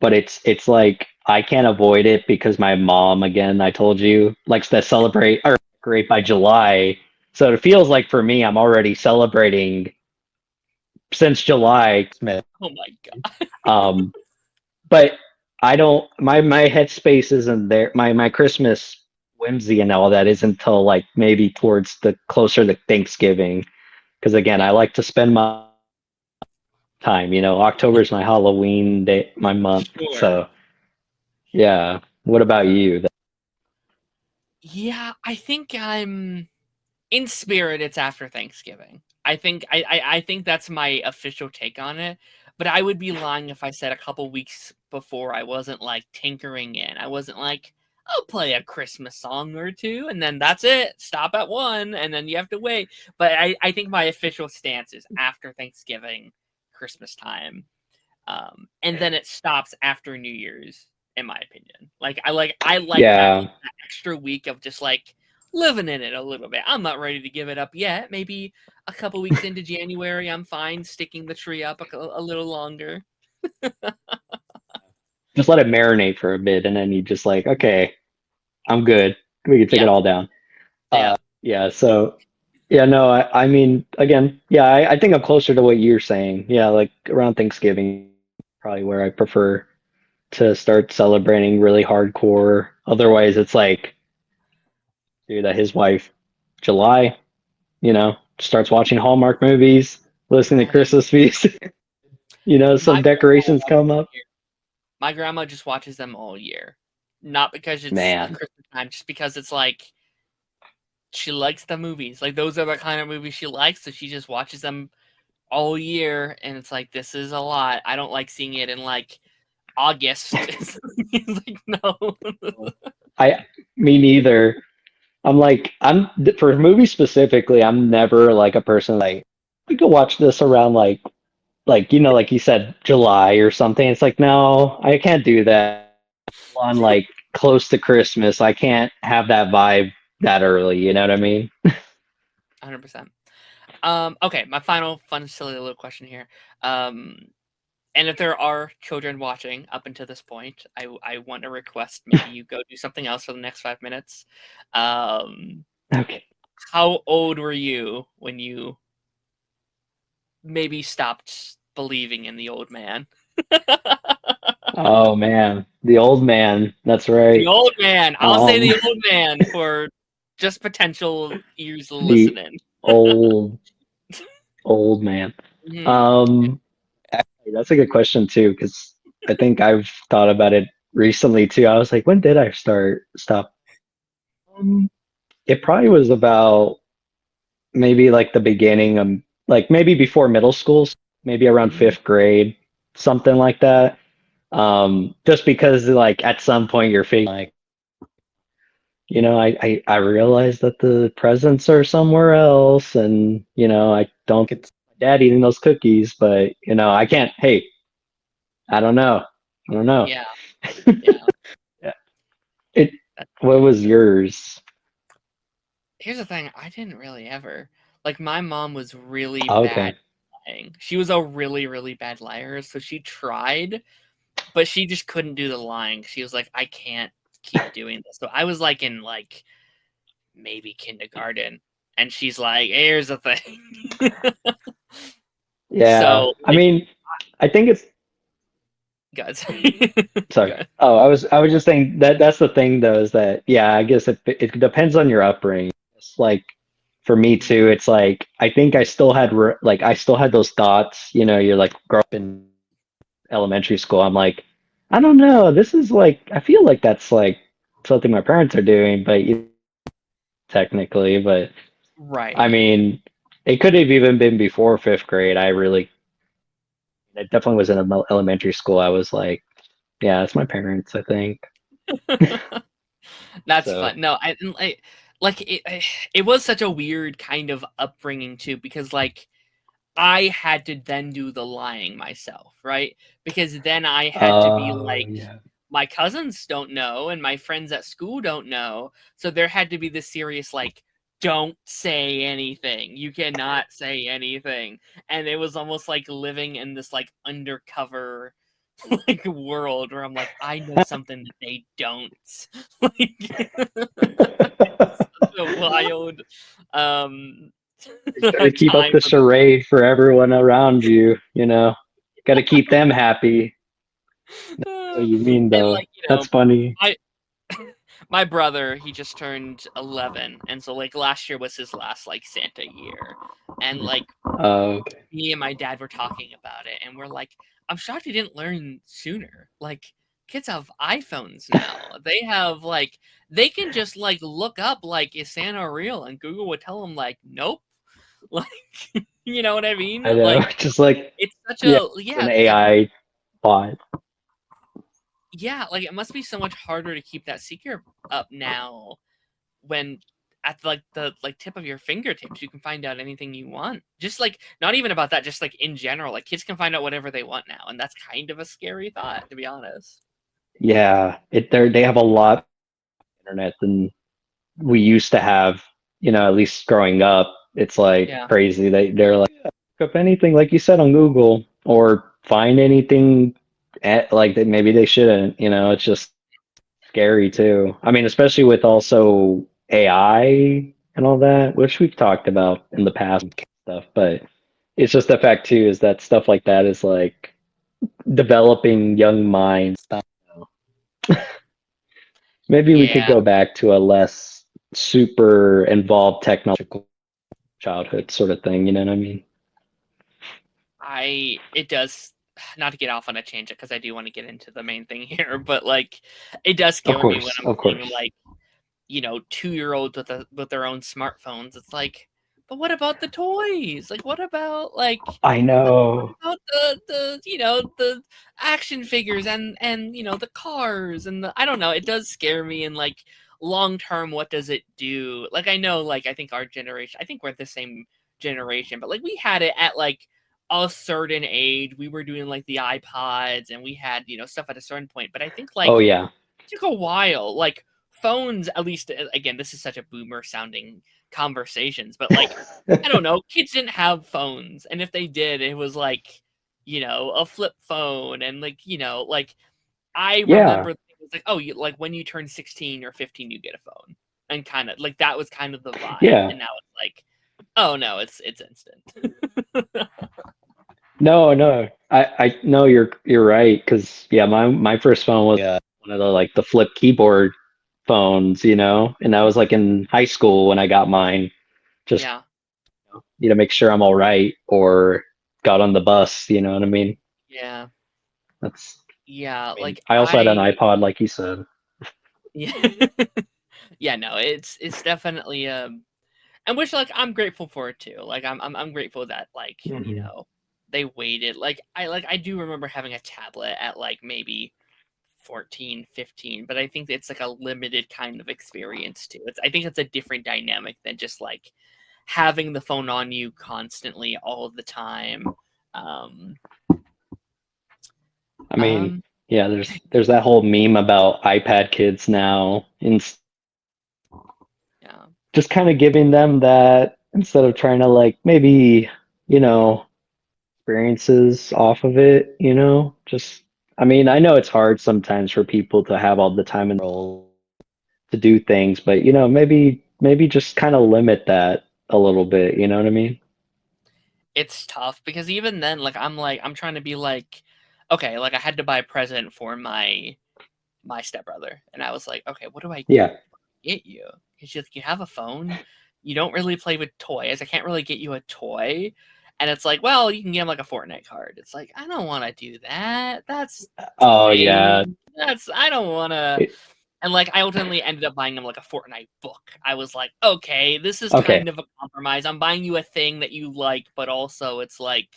But it's like I can't avoid it because my mom, again, I told you, likes to celebrate or decorate by July. So it feels like for me, I'm already celebrating since July. Oh my god. Um, but I don't. My headspace isn't there. My Christmas whimsy and all that isn't until like maybe towards the closer to Thanksgiving. Because again, I Yeah. like to spend my time. October is my Halloween day, my month. Sure. So yeah. What about you? Yeah, I think I'm in spirit. It's after Thanksgiving. I think that's my official take on it. But I would be lying if I said a couple weeks before I wasn't like tinkering in. I wasn't like, I'll play a Christmas song or two, and then that's it. Stop at one, and then you have to wait. But I think my official stance is after Thanksgiving, Christmas time, and then it stops after New Year's. In my opinion, like I like that Yeah. extra week of just like living in it a little bit. I'm not ready to give it up yet. Maybe a couple weeks into January, I'm fine sticking the tree up a little longer. Just let it marinate for a bit, and then you just like, okay, I'm good. We can take it Yeah, all down. yeah. Yeah. So yeah, no, I mean, again, yeah, I think I'm closer to what you're saying. Yeah, like around Thanksgiving, probably where I prefer to start celebrating really hardcore. Otherwise, it's like, dude, that his wife, July, starts watching Hallmark movies, listening to Oh, Christmas music. my Some grandma decorations watches come them up. here. My grandma just watches them all year, not because it's Man, Christmas time, just because it's like she likes the movies. Like those are the kind of movies she likes, so she just watches them all year. And it's like this is a lot. I don't like seeing it in like August. It's like no. I me neither. I'm like for movies specifically, I'm never like a person like we could watch this around like you said July or something. It's like no, I can't do that on like close to Christmas. I can't have that vibe that early, you know what I mean? 100%. Okay, my final fun, silly little question here. Um, and if there are children watching up until this point, I want to request maybe you go do something else for the next 5 minutes. Um, Okay. how old were you when you maybe stopped believing in the old man? Oh man, the old man. That's The right. old man. I'll say Um, the old man for just potential ears the listening. old old man. Mhm. Um, Actually, that's a good question too, because I think I've thought about it recently too. I was like, when did I stop? Um, it probably was about maybe like the beginning of like maybe before middle school, maybe around Mhm. fifth grade, something like that. Just because like at some point you're feeling like, I realize that the presents are somewhere else, and I don't get my dad eating those cookies, but I can't. Hey, I don't know. I don't know. Yeah, yeah. Yeah. It. That's What funny. was yours? Here's the thing, I didn't really ever like, my mom was really bad Okay. at lying. She was a really, really bad liar, so she tried, but she just couldn't do the lying. She was like, "I can't keep doing this." So I was, like, in, like, maybe kindergarten, and she's like, "Here's the thing." Yeah. So, I like mean, I think it's guys. sorry. Good. Oh, I was just saying that that's the thing though, is that yeah, I guess it depends on your upbringing. It's like for me too, it's like I think I still had those thoughts, you're like grow up in elementary school. I'm like, I don't know, this is like I feel like that's like something my parents are doing, but technically, but I Right. mean, it could have even been before fifth grade. It definitely was in elementary school. I was like, yeah, it's my parents, I think. That's So, fun. No, I and, like, it was such a weird kind of upbringing too, because, like, I had to then do the lying myself, right? Because then I had to be oh like, yeah. my cousins don't know and my friends at school don't know. So there had to be this serious, like, don't say anything. You cannot say anything. And it was almost like living in this, like, undercover, like, world where I'm like, I know something that they don't. Like, a wild, um, Got to keep up time the for the charade for everyone around you. Got to keep them happy. What you mean and though? like, That's funny. my my brother, he just turned 11, and so like last year was his last like Santa year, and like Okay. me and my dad were talking about it, and we're like, I'm shocked he didn't learn sooner. Like, kids have iPhones now. They have like they can just like look up like is Santa real, and Google would tell them like nope. Like, you know what I mean? I know. Like, Just like it's such yeah, a it's yeah, an like AI bot. yeah, like it must be so much harder to keep that secret up now when at the like tip of your fingertips you can find out anything you want. Just like not even about that, just like in general, like kids can find out whatever they want now, and that's kind of a scary thought, to be honest. Yeah, they have a lot of internet than we used to have, at least growing up. It's like Yeah. crazy. They're like, "Yeah, look up anything, like you said, on Google, or find anything like that maybe they shouldn't, it's just scary too. I mean, especially with also AI and all that, which we've talked about in the past and stuff, but it's just the fact too is that stuff like that is like developing young minds. Maybe we could Yeah. go back to a less super involved technological childhood sort of thing, you know what I mean? It does, not to get off on a tangent because I do want to get into the main thing here, but like it does Of scare me when course, I'm of seeing course. like, 2-year-olds with their own smartphones. It's like, but what about the toys? Like I what know. about the action figures and the cars and the I don't know, it does scare me, and like long term what does it do? Like I know, like I think our generation, I think we're the same generation, but like we had it at like a certain age. We were doing like the iPods and we had, stuff at a certain point, but I think Oh like yeah. it took a while. Like phones, at least again, this is such a boomer sounding conversations, but like I don't know, kids didn't have phones, and if they did, it was like, a flip phone, and like, like I Yeah. remember things like, oh, like when you turn 16 or 15, you get a phone, and kind of like that was kind of the vibe, Yeah. and now it's like, oh no, it's instant. No, no. I no, you're right. Cause yeah, my first phone was one of the like the flip keyboard phones, and that was like in high school when I got mine. Just, Yeah, make sure I'm all right or got on the bus, you know what I mean? yeah, That's, yeah. I mean, Like I also had an I, iPod, like you said. yeah, yeah. No, it's definitely and which like I'm grateful for it too. Like I'm grateful that like Hmm. they waited. Like I do remember having a tablet at like maybe 14, 15, but I think it's like a limited kind of experience too. I think it's a different dynamic than just like having the phone on you constantly all of the time. Um, I mean, um, yeah, there's that whole meme about iPad kids now, and yeah, just kind of giving them that instead of trying to like maybe, you know, experiences off of it, just I mean, I know it's hard sometimes for people to have all the time in the world to do things, but maybe just kind of limit that a little bit, you know what I mean? it's tough because even then, like I'm trying to be like, okay, like I had to buy a present for my stepbrother, and I was like, okay, what do I Yeah. get you? Because you have a phone, you don't really play with toys. I can't really get you a toy. And it's like, well, you can get him like a Fortnite card. It's like, I don't want to do that. That's Oh yeah. lame. I don't want to. It- And like, I ultimately ended up buying him like a Fortnite book. I was like, okay, this is okay. kind of a compromise. I'm buying you a thing that you like, but also it's like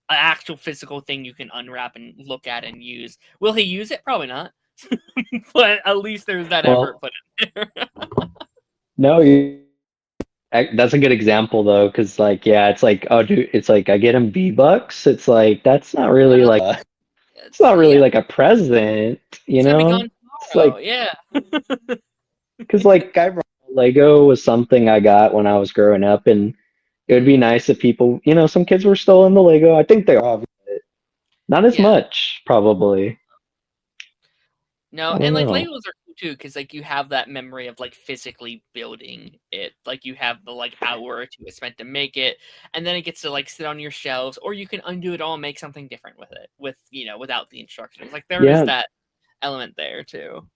an actual physical thing you can unwrap and look at and use. Will he use it? Probably not. But at least there's that effort Well, put in there. no, that's a good example though, because like yeah, it's like oh dude, it's like I get him V-Bucks. It's like that's not really Well, like it's it's not really yeah, like a present, it's gonna be gone It's tomorrow. like Yeah. because like I Lego was something I got when I was growing up, and it would be Mm, nice if people, some kids were still in the Lego. I think they are, not as yeah. much probably. No, I don't and like know. Legos are cool too, because like you have that memory of like physically building it. Like you have the like hour or two it spent to make it, and then it gets to like sit on your shelves, or you can undo it all and make something different with it, without the instructions. Like there is Yeah, that element there too.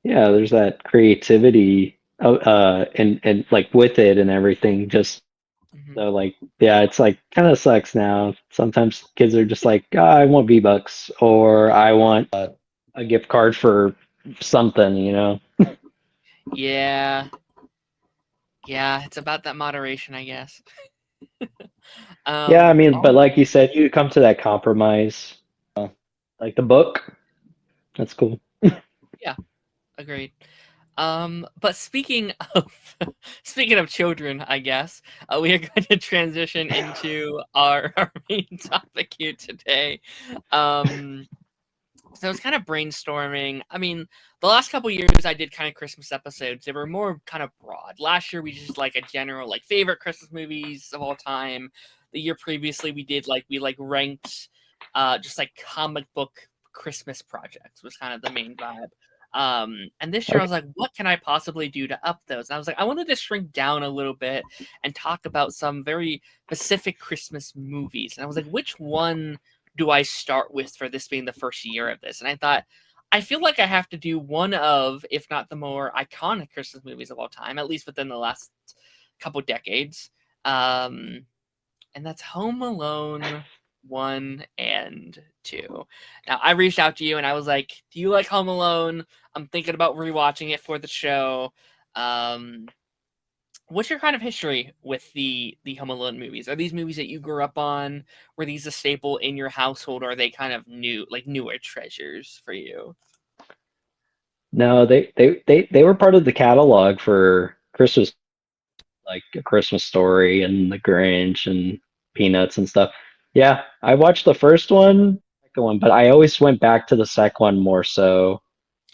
yeah. There's that creativity, and like with it and everything. Just Hmm. so like, yeah, it's like kind of sucks now. Sometimes kids are just like, I want V-Bucks or I want a gift card for something, Yeah, yeah. It's about that moderation, I guess. Yeah, I mean, but Oh, like you said, you come to that compromise. Like the book, that's cool. yeah, agreed. But speaking of speaking of children, I guess we are going to transition into our main topic here today. Um, So I was kind of brainstorming. I mean, the last couple years I did kind of Christmas episodes. They were more kind of broad. Last year we just like a general like favorite Christmas movies of all time. The year previously we ranked just like comic book Christmas projects was kind of the main vibe. And this year I Okay. was like, what can I possibly do to up those? And I was like, I wanted to shrink down a little bit and talk about some very specific Christmas movies. And I was like, which one do I start with for this being the first year of this? And I thought, I feel like I have to do one of, if not the more iconic Christmas movies of all time, at least within the last couple decades. And that's Home Alone 1 and 2. Now, I reached out to you and I was like, do you like Home Alone? I'm thinking about rewatching it for the show. Um, what's your kind of history with the Home Alone movies? Are these movies that you grew up on? Were these a staple in your household, or are they kind of newer treasures for you? No, they were part of the catalog for Christmas, like A Christmas Story and The Grinch and Peanuts and stuff. Yeah, I watched the first one, second one, but I always went back to the second one more so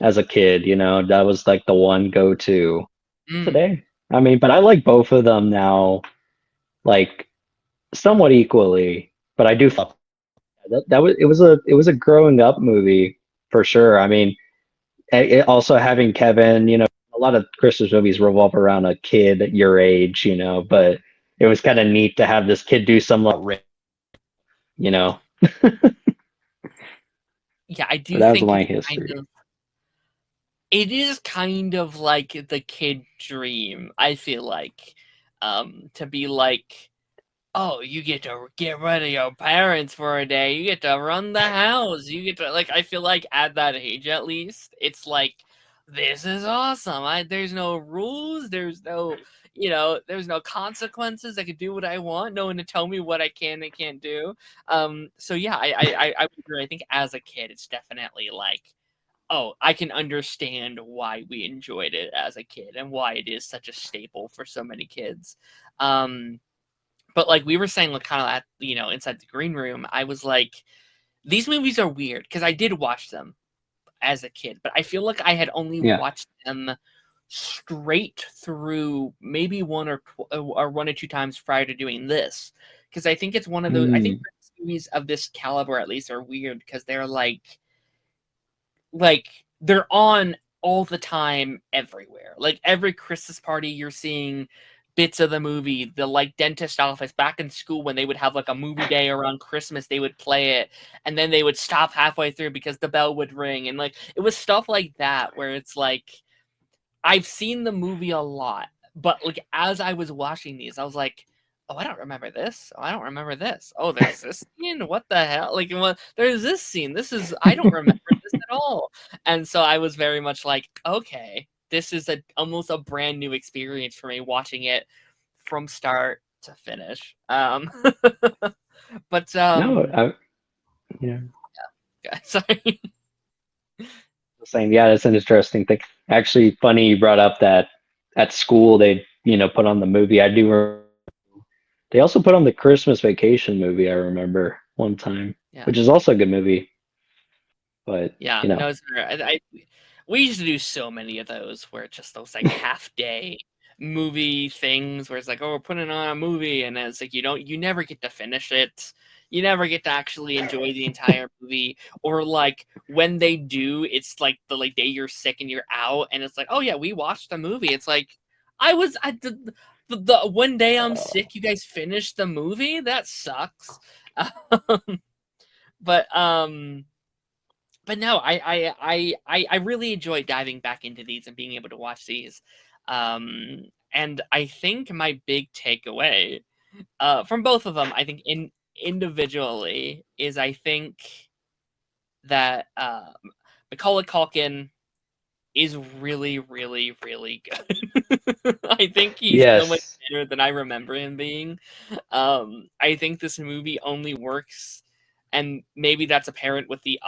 as a kid, you know, that was like the one go-to Mm, today. I mean, but I like both of them now, like somewhat equally, but I do that was it was a growing up movie for sure. I mean, also having Kevin, you know, a lot of Christmas movies revolve around a kid at your age, you know, but it was kind of neat to have this kid do some like, you know, yeah, I but do that was think my it's kind history. of it is kind of like the kid dream. I feel like to be like, oh, you get to get rid of your parents for a day. You get to run the house. You get to like. I feel like at that age, at least, it's like this is awesome. There's no rules. There's no there's no consequences. I can do what I want. No one to tell me what I can and can't do. So yeah, I would agree. I think as a kid, it's definitely like, oh, I can understand why we enjoyed it as a kid and why it is such a staple for so many kids. Um, but like we were saying, like kind of at inside the green room, I was like, these movies are weird because I did watch them as a kid, but I feel like I had only Yeah. watched them straight through maybe one or two times prior to doing this, because I think it's one of those. I think Mm, movies of this caliber at least are weird because they're like they're on all the time everywhere. Like every Christmas party you're seeing bits of the movie, the like dentist office back in school when they would have like a movie day around Christmas, they would play it and then they would stop halfway through because the bell would ring, and like it was stuff like that where it's like I've seen the movie a lot, but like as I was watching these, I was like, "Oh, I don't remember this. Oh, I don't remember this. Oh, there's this scene. What the hell? Like, what? There's this scene. This is I don't remember this at all." And so I was very much like, "Okay, this is a almost a brand new experience for me watching it from start to finish." But no, yeah, sorry. the same. Yeah, that's an interesting thing. Actually, funny you brought up that at school they, you know, put on the movie. I do. They also put on the Christmas Vacation movie. I remember one time, Yeah. which is also a good movie, but Yeah, you know, no, it's fair. We used to do so many of those where it's just those like half day movie things where it's like, oh, we're putting on a movie, and it's like you never get to finish it. You never get to actually enjoy the entire movie. Or like when they do, it's like the like day you're sick and you're out, and it's like, oh yeah, we watched the movie. It's like the one day I'm sick, you guys finished the movie? That sucks. But but no, I really enjoy diving back into these and being able to watch these. And I think my big takeaway from both of them, I think individually, is I think that Macaulay Culkin is really, really, really good. I think he's so much yes, better than I remember him being. I think this movie only works, and maybe that's apparent with the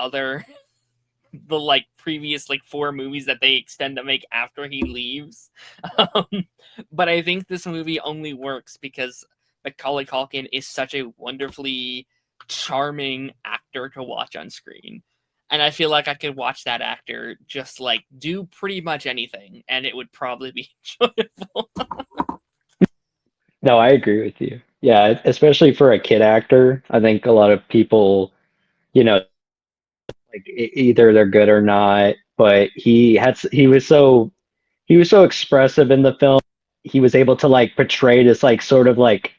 like previous like four movies that they extend to make after he leaves. Um, but I think this movie only works because Macaulay Culkin is such a wonderfully charming actor to watch on screen. And I feel like I could watch that actor just like do pretty much anything, and it would probably be enjoyable. No, I agree with you. Yeah, especially for a kid actor, I think a lot of people, you know, like either they're good or not, but he was so expressive in the film. He was able to like portray this like sort of like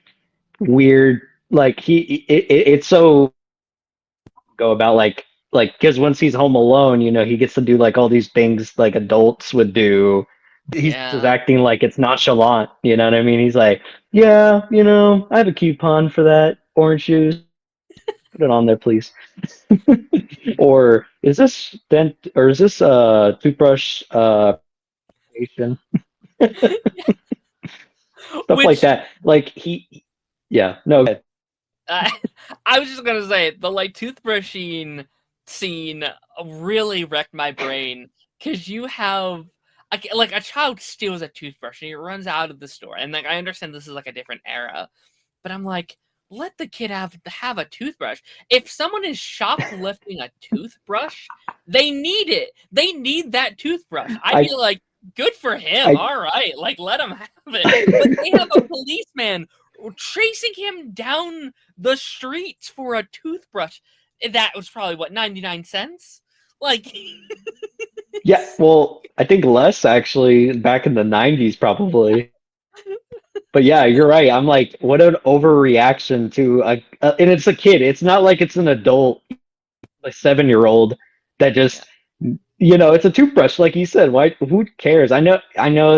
weird like it's so go about like because once he's home alone, he gets to do like all these things like adults would do. He's just Yeah. acting like it's nonchalant, you know what I mean? He's like, yeah, I have a coupon for that orange juice. Put it on there, please. Or is this dent or is this toothbrush station? Stuff like Which that. Like yeah, no. I, I was just gonna say the like toothbrushing scene really wrecked my brain because you have like a child steals a toothbrush and he runs out of the store, and like I understand this is like a different era, but I'm like, let the kid have a toothbrush. If someone is shoplifting a toothbrush, they need it. They need that toothbrush. I'd I be like, good for him. I All right, like let him have it. But they have a policeman chasing him down the streets for a toothbrush. That was probably what 99 cents. Like, Yeah, well, I think less actually back in the 90s probably. But yeah, you're right. I'm like, what an overreaction to and it's a kid. It's not like it's an adult, like 7-year-old that yeah, just, it's a toothbrush, like you said. Why? Who cares? I know.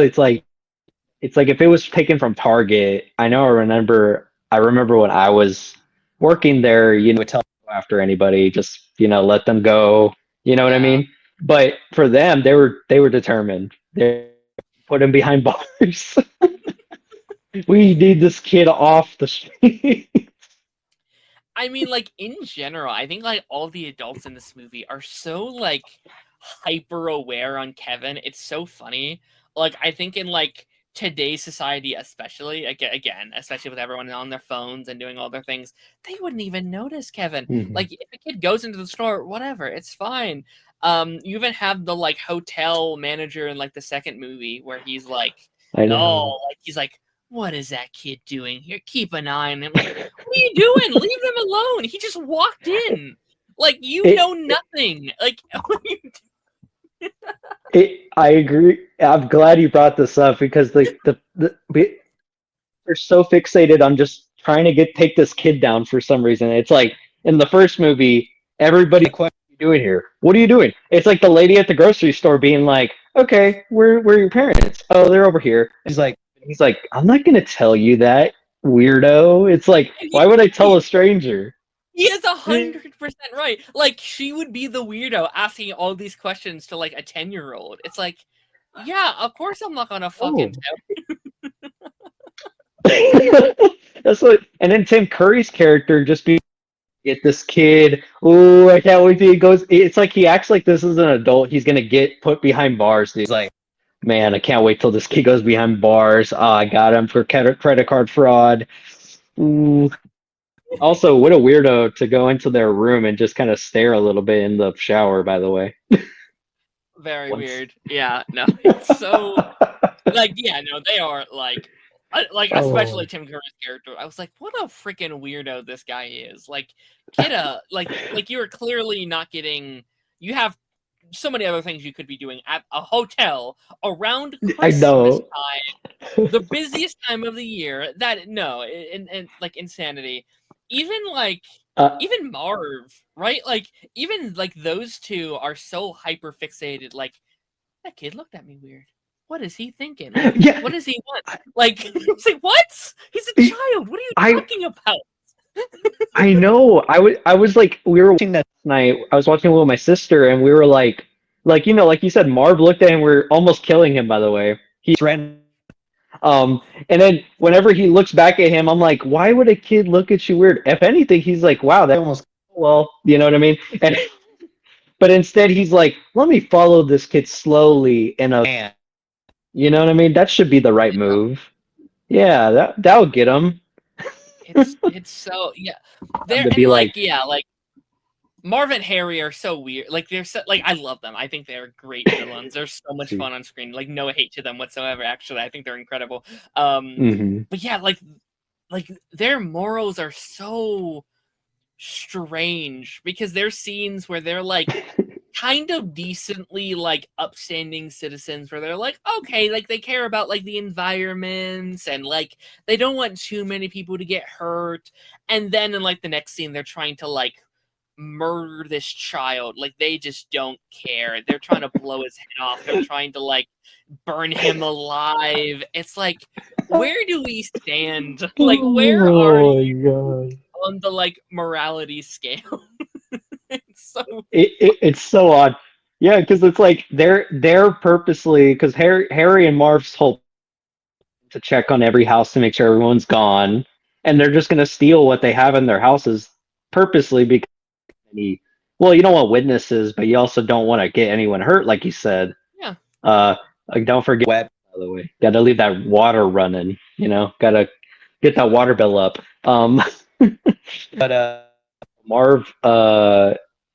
It's like if it was taken from Target. I remember when I was working there. Would tell them to go after anybody, just let them go. You know what I yeah. mean? But for them, they were determined. They put him behind bars. We need this kid off the street. I mean, like in general, I think like all the adults in this movie are so like hyper aware on Kevin. It's so funny. Like I think in like today's society, especially again, especially with everyone on their phones and doing all their things, they wouldn't even notice Kevin. Mhm. Like if a kid goes into the store, whatever, it's fine. You even have the like hotel manager in like the second movie where he's like, I oh, know. like he's like, what is that kid doing here? Keep an eye on him. Like, what are you doing? Leave him alone. He just walked in. Like you It, know nothing. Like what are you I agree. I'm glad you brought this up because they're so fixated on just trying to take this kid down for some reason. It's like in the first movie, everybody like, what are you doing here? What are you doing? It's like the lady at the grocery store being like, okay, where are your parents? Oh, they're over here. He's like, I'm not gonna tell you that, weirdo. It's like, he, why would I tell he, a stranger? he is 100% right. Like she would be the weirdo asking all these questions to like a 10-year-old. It's like, yeah, of course I'm not gonna Oh. fucking tell. That's what, and then Tim Curry's character just be get this kid. Oh, I can't wait till he goes. It's like he acts like this is an adult. He's gonna get put behind bars. He's like, man, I can't wait till this kid goes behind bars. Oh, I got him for credit card fraud. Ooh. Also, what a weirdo to go into their room and just kind of stare a little bit in the shower. By the way, Very once. weird. Yeah, no, it's so like yeah, no, they are like especially Oh, Tim Curry's character. I was like, what a freaking weirdo this guy is. Like, get a like you are clearly not getting. You have so many other things you could be doing at a hotel around I Christmas know. time, the busiest time of the year. That no, and like insanity. Even like Uh, even Marv, right? Like even like those two are so hyper fixated. Like that kid looked at me weird. What is he thinking? Like, yeah, what does he want? Like, it's like, what? He's a child. What are you I talking about? I know. I was like we were watching that night. I was watching it with my sister, and we were like like you said, Marv looked at him. We're almost killing him. By the way, he's ran. And then whenever he looks back at him, I'm like, why would a kid look at you weird? If anything, he's like, wow, that almost well, you know what I mean? And but instead, he's like, let me follow this kid slowly in a van. You know what I mean? That should be the right Yeah, move. Yeah, that'll get him. it's so yeah. Them There to and be like like, yeah, like Marv and Harry are so weird. Like they're so, like I love them. I think they're great villains. They're so much fun on screen. Like no hate to them whatsoever. Actually, I think they're incredible. Hmm. But yeah, like their morals are so strange because there's scenes where they're like kind of decently like upstanding citizens where they're like okay, like they care about like the environments and like they don't want too many people to get hurt, and then in like the next scene they're trying to like murder this child. Like they just don't care. They're trying to blow his head off. They're trying to like burn him alive. It's like, where do we stand? Like where are Oh my you god. on the like morality scale? It's so It's so odd. Yeah, because it's like they're purposely because Harry and Marv's whole to check on every house to make sure everyone's gone, and they're just gonna steal what they have in their houses purposely because any, well, you don't want witnesses, but you also don't want to get anyone hurt, like you said. yeah. Uh, like don't forget wet, by the way. Got to leave that water running. Got to get that water bill up. But Marv,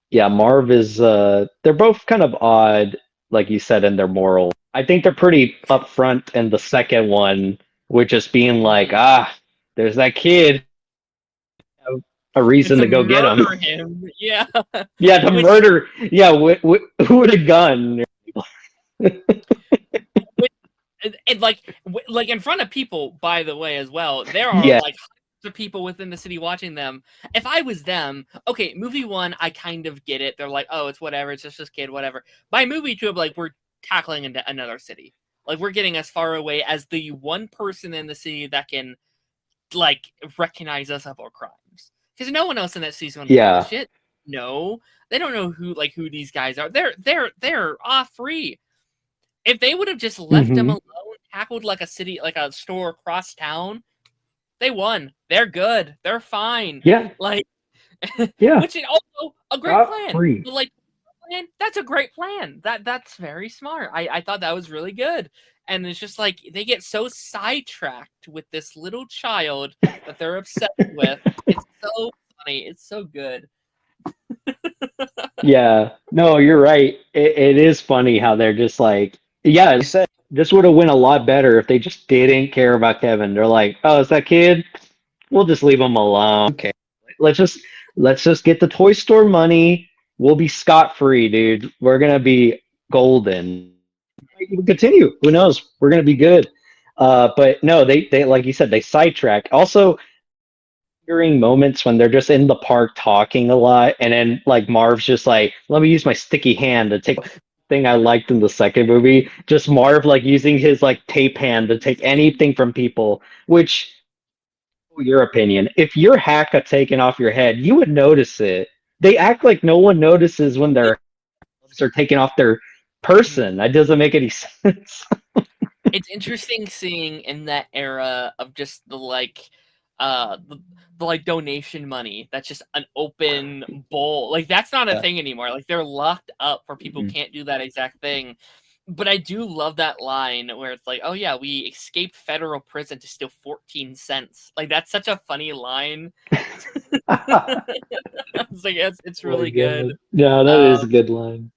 yeah, Marv is. They're both kind of odd, like you said, in their moral. I think they're pretty upfront in the second one, with just being like, Mhm. there's that kid, a And reason to to go get him. murder him, yeah. Yeah, the Which murder. Yeah, with a gun. and like in front of people, by the way, as well, there are Yeah, like hundreds of people within the city watching them. If I was them, okay, movie one, I kind of get it. They're like, oh, it's whatever, it's just this kid, whatever. By movie two, I'm like, we're tackling into another city. Like we're getting as far away as the one person in the city that can like recognize us of our crimes. Because no one else in that city is going to give a yeah. shit. No, they don't know who these guys are. They're off free. If they would have just left them Hmm. alone, tackled like a city, like a store across town, they won. They're good. They're fine. Yeah, Like, yeah. which is also a great Got plan. free. Like, plan, that's a great plan. That's very smart. I thought that was really good. And it's just like they get so sidetracked with this little child that they're obsessed with. It's so funny. It's so good. Yeah, no, you're right. It is funny how they're just like, yeah, you said this would have went a lot better if they just didn't care about Kevin. They're like, oh, it's that kid. We'll just leave him alone. Okay, let's just let's just get the toy store money. We'll be scot free, dude. We're gonna be golden. We'll continue. Who knows? We're gonna be good. But no, they like you said, they sidetrack. Also, during moments when they're just in the park talking a lot, and then like Marv's just like, let me use my sticky hand to take thing I liked in the second movie. Just Marv like using his like tape hand to take anything from people, which your opinion, if your hack got taken off your head, you would notice it. They act like no one notices when their hands are taken off their person. That doesn't make any sense. It's interesting seeing in that era of just the like the like donation money that's just an open bowl, like that's not a Yeah. thing anymore. Like they're locked up for people Mhm. can't do that exact thing. But I do love that line where it's like, oh yeah, we escaped federal prison to steal 14 cents. Like that's such a funny line. Oh It's like it's my really good. god. Yeah, that um is a good line.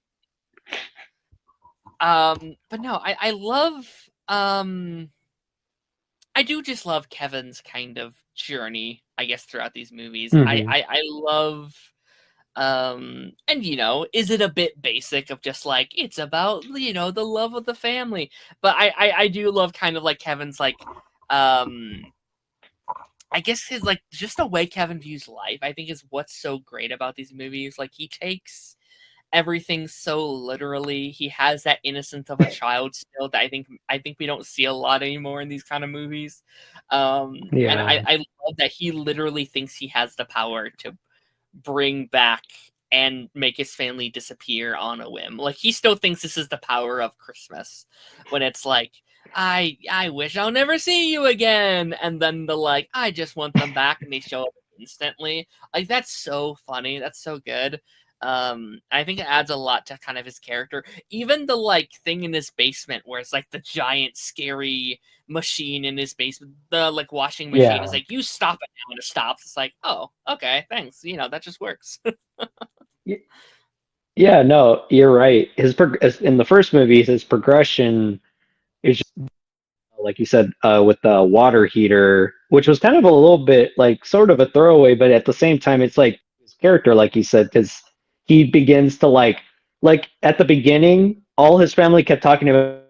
but no, I love I do just love Kevin's kind of journey, I guess, throughout these movies. Hmm. I love and is it a bit basic of just like it's about the love of the family, but I do love kind of like Kevin's like um I guess his like just the way Kevin views life, I think, is what's so great about these movies. Like he takes everything so literally. He has that innocence of a child still that I think we don't see a lot anymore in these kind of movies. And I, Yeah. I love that he literally thinks he has the power to bring back and make his family disappear on a whim. Like he still thinks this is the power of Christmas when it's like I wish I'll never see you again, and then the like I just want them back and they show up instantly. Like that's so funny. That's so good. I think it adds a lot to kind of his character. Even the like thing in his basement where it's like the giant scary machine in his basement, the like washing machine is Yeah. like, you stop it now, and it stops. It's like, oh, okay, thanks. That just works. Y- Yeah, no, you're right. In the first movie, his progression is just, like you said, with the water heater, which was kind of a little bit like sort of a throwaway, but at the same time, it's like his character, like you said, because he begins to like at the beginning, all his family kept talking about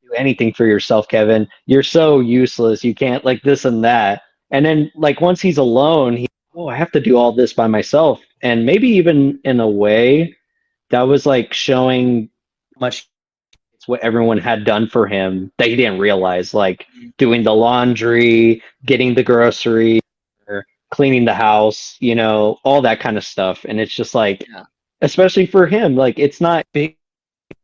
do anything for yourself, Kevin. You're so useless. You can't like this and that. And then like once he's alone, oh, I have to do all this by myself. And maybe even in a way that was like showing much it's what everyone had done for him that he didn't realize, like Mm, doing the laundry, getting the grocery, or cleaning the house, all that kind of stuff. And it's just like, yeah, especially for him, like it's not big,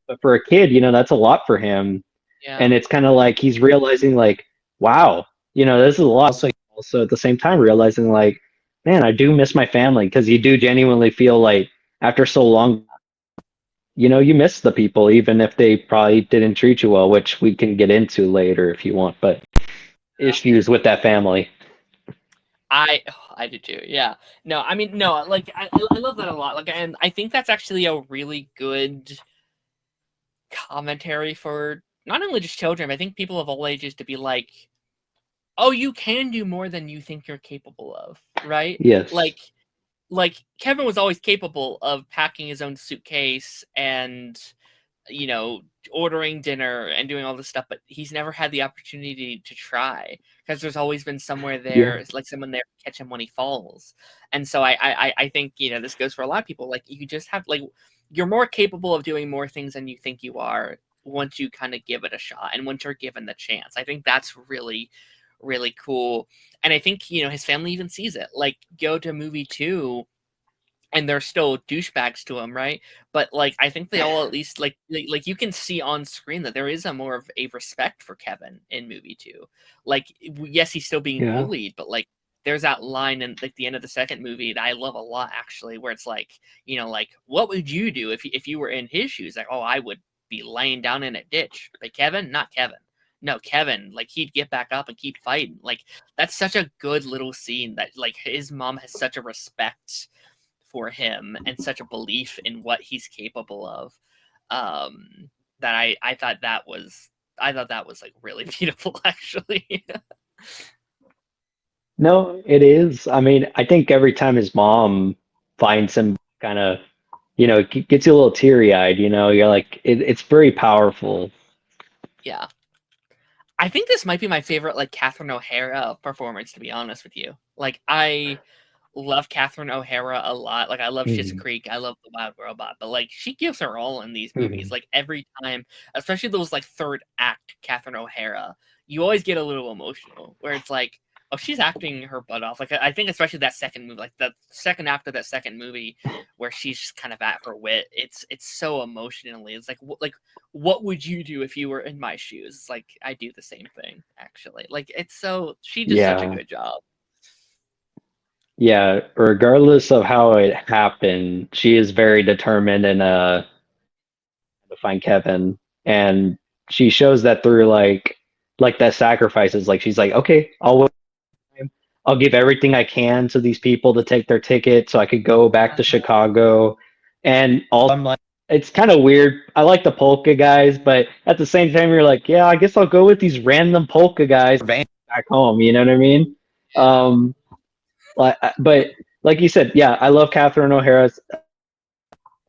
but for a kid, that's a lot for him. yeah. And it's kind of like he's realizing, like, wow, this is a lot. Also at the same time, realizing, like, man, I do miss my family because you do genuinely feel like after so long, you miss the people, even if they probably didn't treat you well, which we can get into later if you want, but issues with that family. I did too. Yeah. No, I mean, no, like I love that a lot. Like, and I think that's actually a really good commentary for not only just children, but I think people of all ages to be like, oh, you can do more than you think you're capable of, right? Yes. Like, Kevin was always capable of packing his own suitcase and you know, ordering dinner and doing all this stuff, but he's never had the opportunity to try because there's always been somewhere Yeah. there, it's like someone there to catch him when he falls. And so I think this goes for a lot of people. Like you just have like you're more capable of doing more things than you think you are once you kind of give it a shot and once you're given the chance. I think that's really really cool. And I think his family even sees it. Like go to movie 2 and they're still douchebags to him, right? But like, I think they all at least like you can see on screen that there is a more of a respect for Kevin in movie 2. Like, yes, he's still being Yeah. bullied, but like, there's that line in like the end of the second movie that I love a lot actually, where it's like, like what would you do if you were in his shoes? Like, oh, I would be laying down in a ditch. But Kevin, not Kevin. No, Kevin, like he'd get back up and keep fighting. Like that's such a good little scene that like his mom has such a respect for him and such a belief in what he's capable of um that I thought that was like really beautiful actually. No, it is. I mean, I think every time his mom finds him, kind of, gets you a little teary-eyed, you're like, it's very powerful. Yeah, I think this might be my favorite like Catherine O'Hara performance, to be honest with you. Like I love Catherine O'Hara a lot. Like I love Schitt's Hmm. Creek. I love The Wild Robot. But like she gives her all in these movies. Hmm. Like every time, especially those like third act Catherine O'Hara, you always get a little emotional where it's like, oh, she's acting her butt off. Like I think especially that second movie, like the second after that second movie where she's just kind of at her wit. It's so emotionally. It's like like what would you do if you were in my shoes? It's like I do the same thing actually. Like it's so she does such a Yeah. good job. Yeah. Regardless of how it happened, she is very determined and to find Kevin. And she shows that through like that sacrifices. Like she's like, okay, I'll give everything I can to these people to take their ticket so I could go back to Chicago. And all I'm like, it's kind of weird. I like the polka guys, but at the same time, you're like, yeah, I guess I'll go with these random polka guys back home. You know what I mean? Um, but like you said, yeah, I love Catherine O'Hara's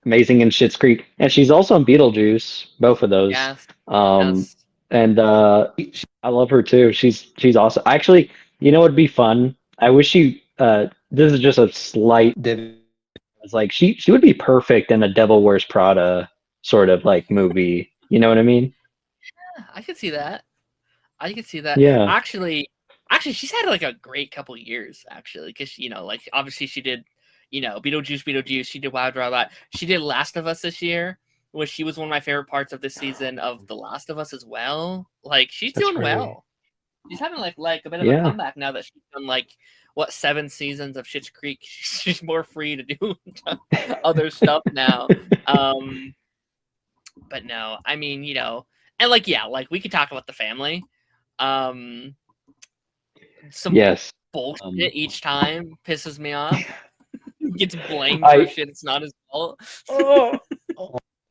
amazing in Schitt's Creek, and she's also in Beetlejuice, both of those. Yes. Um, Yes. and I love her too. She's awesome. Actually, what'd be fun? I wish she. This is just a slight. It's like she would be perfect in a Devil Wears Prada sort of like movie. You know what I mean? I could see that. I could see that. Yeah, Actually, she's had like a great couple years actually, because like obviously she did, Beetlejuice. She did Wild Robot. She did Last of Us this year, which she was one of my favorite parts of this season of The Last of Us as well. Like she's that's doing right. well. She's having like a bit of a Yeah, comeback now that she's done like what 7 seasons of Schitt's Creek. She's more free to do other stuff now. Um, but no, I mean, and like yeah, like we could talk about the family. Um, some yes. bullshit Um, each time pisses me off. Gets blamed for I shit it's not his fault. oh,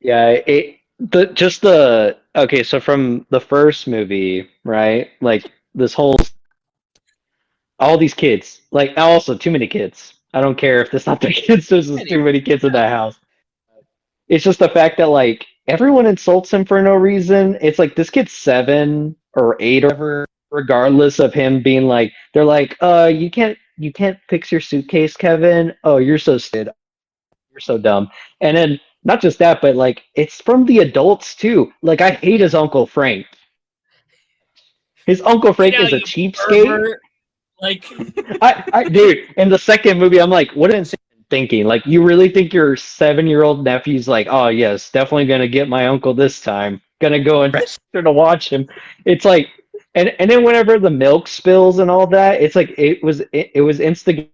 yeah, the okay, so from the first movie, right? Like this whole all these kids, like also too many kids. I don't care if it's not their kids, there's just too Anyway, many kids in that house. It's just the fact that like everyone insults him for no reason. It's like this kid's 7 or 8 or whatever, regardless of him being like, they're like, you can't fix your suitcase, Kevin. Oh, you're so stupid. You're so dumb. And then not just that, but like it's from the adults too. Like I hate yeah. his Uncle Frank. His Uncle Get Frank out, is a you cheapskate. pervert! Like, Dude, in the second movie, I'm like, what is thinking? Like, you really think your 7-year-old nephew's like, oh yes, definitely gonna get my uncle this time. Gonna go and register to watch him. It's like, and then whenever the milk spills and all that, it's like it was instant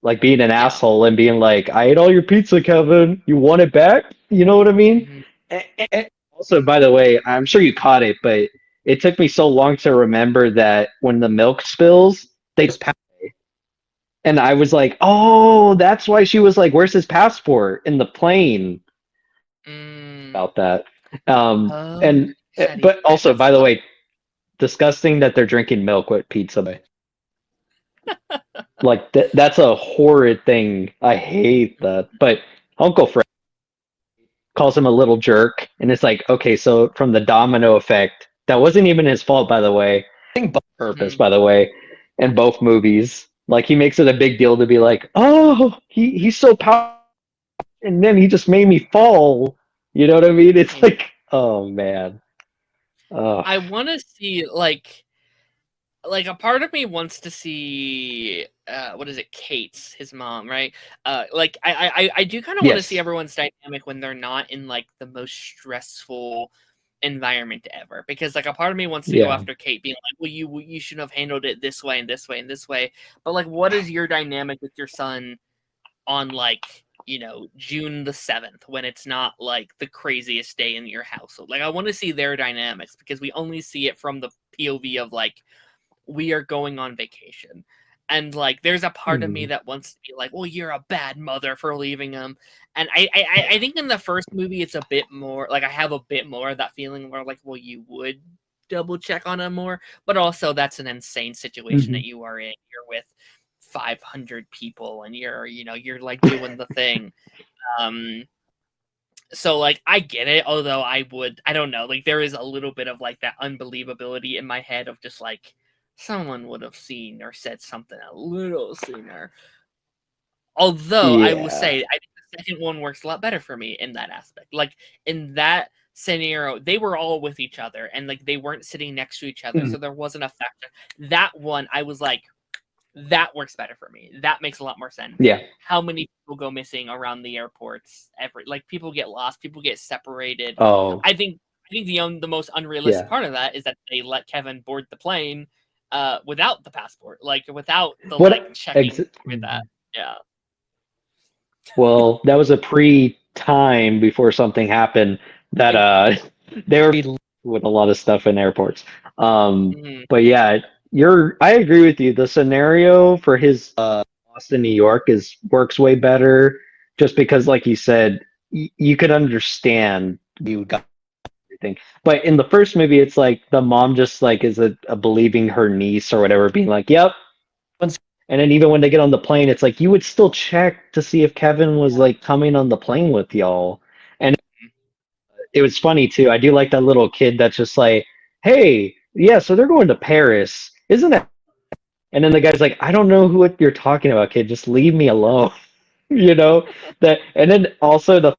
like being an yeah. asshole and being like, I ate all your pizza, Kevin. You want it back? You know what I mean? Mhm. Also, by the way, I'm sure you caught it, but it took me so long to remember that when the milk spills, they just pass. And I was like, oh, that's why she was like, where's his passport in the plane Mm. about that. Oh, And said he but also, that's by the fun. way, disgusting that they're drinking milk with pizza. Like that's a horrid thing. I hate that. But Uncle Fred calls him a little jerk, and it's like, okay, so from the domino effect, that wasn't even his fault, by the way. I think purpose, Mhm. by the way, in both movies. Like he makes it a big deal to be like, oh, he's so powerful, and then he just made me fall. You know what I mean? It's Mhm. like, oh man, oh I want to see like a part of me wants to see what is it, Kate's his mom, right? Like I do kind of want to see yes, everyone's dynamic when they're not in like the most stressful environment ever, because like a part of me wants to go yeah, after Kate being like, well, you should have handled it this way and this way and this way, but like what is your dynamic with your son on like, June the 7th, when it's not like the craziest day in your household? Like I want to see their dynamics, because we only see it from the POV of like, we are going on vacation. And like there's a part of me mm, that wants to be like, well, you're a bad mother for leaving him. And I think in the first movie it's a bit more like, I have a bit more of that feeling where like, well, you would double check on him more. But also that's an insane situation hmm that you are in. You're with 500 people and you're like doing the thing. Um so like I get it, although I don't know, like there is a little bit of like that unbelievability in my head of just like, someone would have seen or said something a little sooner. Although I will yeah, say I think the second one works a lot better for me in that aspect. Like in that scenario, they were all with each other and like they weren't sitting next to each other, mm, so there wasn't a factor. That one I was like, that works better for me. That makes a lot more sense. yeah, How many people go missing around the airports? Like people get lost, people get separated. oh I think the most unrealistic yeah. part of that is that they let Kevin board the plane without the passport, like without the like What checking with that. Yeah. Well, that was a pre-time before something happened that Yeah. they were with a lot of stuff in airports. Mhm. But yeah, I agree with you. The scenario for his Boston, New York is works way better just because like you said, you could understand you got everything. But in the first movie it's like the mom just like is a believing her niece or whatever being like, "Yep, and then even when they get on the plane, it's like you would still check to see if Kevin was like coming on the plane with y'all. And it was funny too. I do like that little kid that's just like, "Hey, yeah, so they're going to Paris, isn't it?" And then the guy's like, "I don't know what you're talking about, kid. Just leave me alone." You know that. And then also the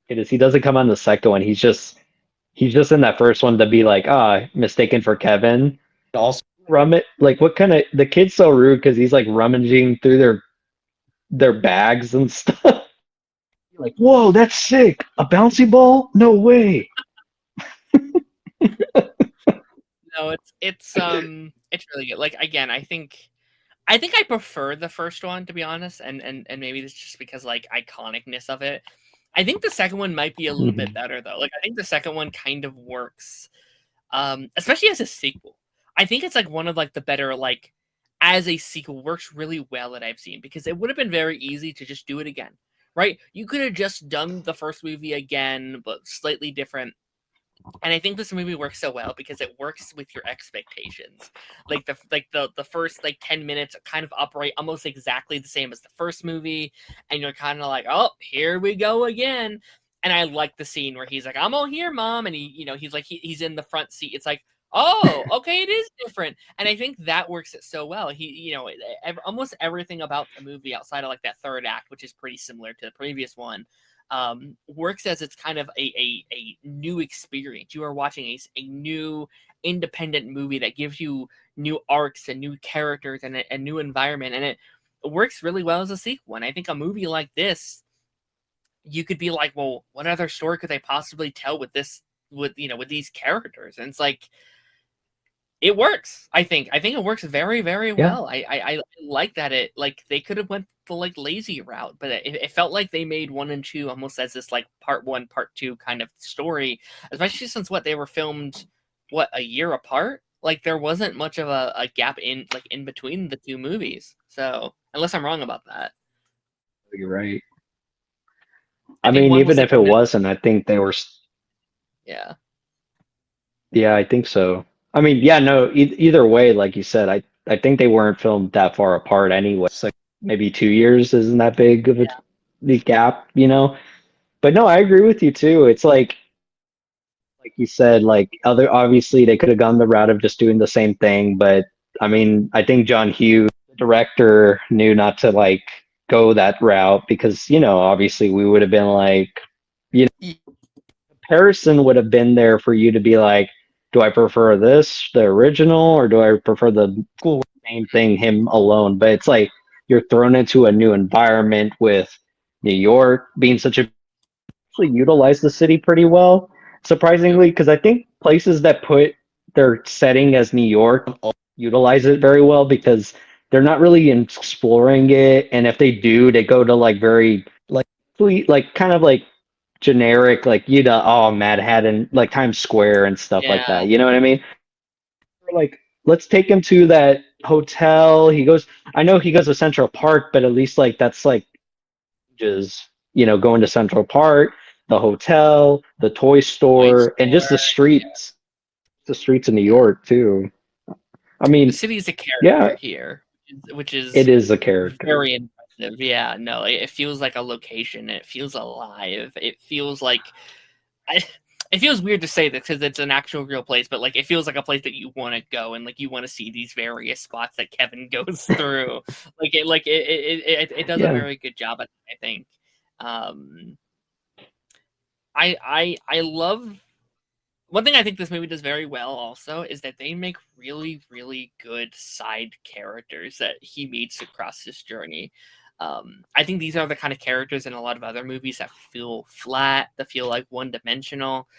kid is he doesn't come on the second one. He's just in that first one to be like, mistaken for Kevin. Also, like what kind of the kid's so rude because he's like rummaging through their bags and stuff. Like, whoa, that's sick. A bouncy ball? No way. No, it's really good. Like again, I think I prefer the first one, to be honest, and maybe it's just because like iconicness of it. I think the second one might be a little bit Mhm. better though. Like I think the second one kind of works, especially as a sequel. I think it's like one of like the better like as a sequel works really well that I've seen, because it would have been very easy to just do it again, right? You could have just done the first movie again, but slightly different. And I think this movie works so well because it works with your expectations. The first like 10 minutes kind of operate almost exactly the same as the first movie, and you're kind of like, oh, here we go again. And I like the scene where he's like, I'm all here, mom, and he's like he's in the front seat. It's like, oh, okay, it is different, and I think that works it so well. Almost everything about the movie outside of like that third act, which is pretty similar to the previous one, works as it's kind of a new experience. You are watching a new independent movie that gives you new arcs and new characters and a new environment, and it works really well as a sequel. And I think a movie like this, you could be like, well, what other story could they possibly tell with this, with these characters? And it's like, it works. I think it works very, very Yeah. well. I like that. It like they could have went the like lazy route, but it felt like they made 1 and 2 almost as this like part 1, part 2 kind of story, especially since they were filmed a year apart. Like there wasn't much of a gap in between the two movies. So unless I'm wrong about that, You're right. I I think mean, one was even like if it wasn't, I think they were. yeah, Yeah, I think so. I mean, yeah, no, either way, like you said, I think they weren't filmed that far apart anyway. It's like maybe 2 years isn't that big of a the gap, you know? But no, I agree with you too. It's like you said, like other obviously they could have gone the route of just doing the same thing, but I mean, I think John Hughes, the director, knew not to like go that route because, obviously we would have been like, comparison would have been there for you to be like, do I prefer this, the original, or do I prefer the cool same thing, him alone? But it's like you're thrown into a new environment with New York being such a actually utilize the city pretty well, yep, surprisingly, because I think places that put their setting as New York utilize it very well because they're not really exploring it, and if they do, they go to like very like like kind of like generic, like oh, Manhattan, like Times Square and stuff like yeah, that. You know what I mean? Like, let's take him to that hotel. I know he goes to Central Park, but at least like that's like just going to Central Park, the hotel, the toy toy store, and just store, the streets of New yeah. York too. I The mean, city is a character yeah, here, which is it is a character. very impressive. Yeah, no, it feels like a location. It feels alive. It feels like I, it feels weird to say this because it's an actual real place, but like it feels like a place that you want to go and like you want to see these various spots that Kevin goes through. It does a Yeah. very good job at it, I think. Um, I love one thing I think this movie does very well also is that they make really, really good side characters that he meets across this journey. I think these are the kind of characters in a lot of other movies that feel flat, that feel like one dimensional.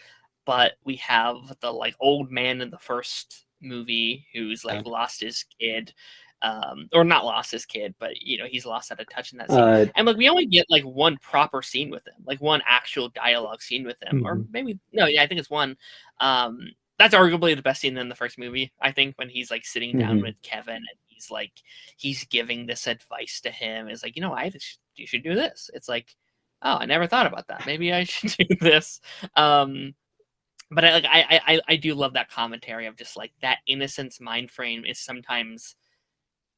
But we have the like old man in the first movie who's like lost his kid, or not lost his kid, but he's lost out of touch in that scene. Uh, And like we only get like one proper scene with him, like one actual dialogue scene with him, or mhm. maybe no, yeah, I think it's one. Um, that's arguably the best scene in the first movie. I think when he's like sitting down Mhm. with Kevin and he's giving this advice to him. It's like you should do this. It's like, oh, I never thought about that. Maybe I should do this. But I do love that commentary of just like that innocence mind frame is sometimes,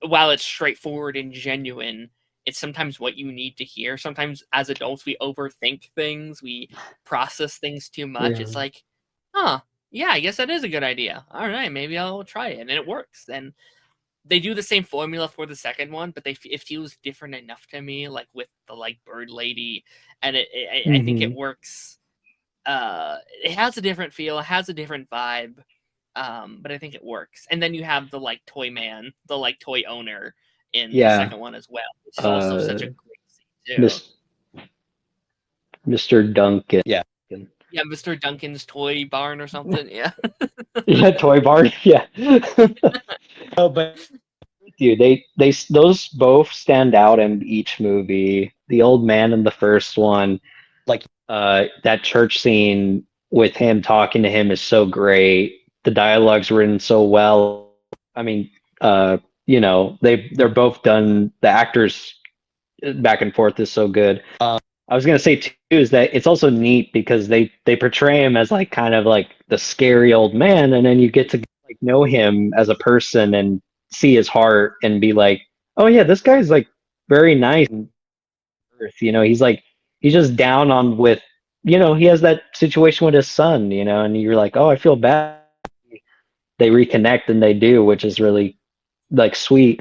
while it's straightforward and genuine, it's sometimes what you need to hear. Sometimes as adults we overthink things, we process things too much. Yeah. It's like, huh, yeah, I guess that is a good idea. All right, maybe I'll try it, and it works. And they do the same formula for the second one, but it feels different enough to me, like with the like bird lady, and I think it Mhm. works. It has a different feel, it has a different vibe, but I think it works. And then you have the like toy man, the like toy owner in the Yeah. second one as well, which is also such a Uh, great scene too. Miss Mr. Duncan. Yeah. Yeah, Mr. Duncan's toy barn or something. Yeah, Yeah, Toy Barn. Yeah. No, but dude, those both stand out in each movie. The old man in the first one, like that church scene with him talking to him is so great. The dialogue's written so well. I mean, you know, they're both done. The actors back and forth is so good. I was gonna say too is that it's also neat because they portray him as like kind of like the scary old man, and then you get to like know him as a person and see his heart and be like, oh yeah, this guy's like very nice. Earth, you know, he's like he's just down on with, you know, he has that situation with his son, you know, and you're like, oh, I feel bad. They reconnect and they do, which is really like sweet.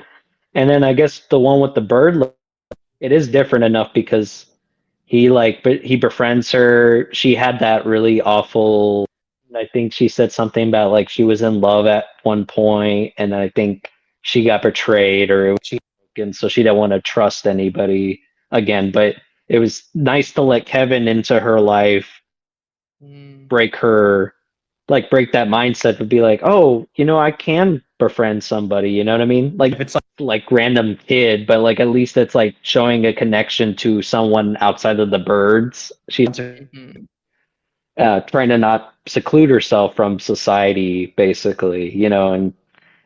And then I guess the one with the bird, it is different enough because he like but he befriends her. She had that really awful, I think she said something about like she was in love at one point and I think she got betrayed or she and so she didn't want to trust anybody again. But it was nice to let Kevin into her life, Mm. break her, like break that mindset to be like, oh, you know, I can befriend somebody, you know what I mean? Like if it's like random kid, but like at least it's like showing a connection to someone outside of the birds. She's Mhm. trying to not seclude herself from society, basically, you know, and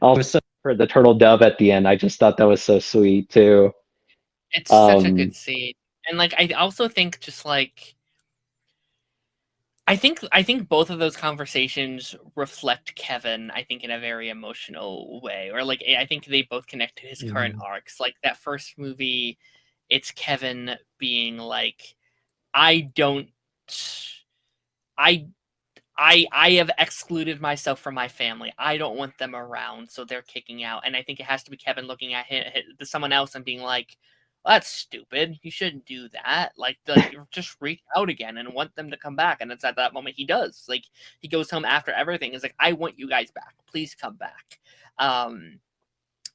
also for the turtle dove at the end, I just thought that was so sweet too. It's such a good Um, scene. And like I also think just like I think both of those conversations reflect Kevin, I think, in a very emotional way. Or like I think they both connect to his current Mhm. arcs. Like that first movie, it's Kevin being like, I don't I I have excluded myself from my family. I don't want them around, so they're kicking out. And I think it has to be Kevin looking at someone else and being like, well, "That's stupid. You shouldn't do that. Like just reach out again and want them to come back." And it's at that moment he does. Like he goes home after everything. Is like, "I want you guys back. Please come back." Um,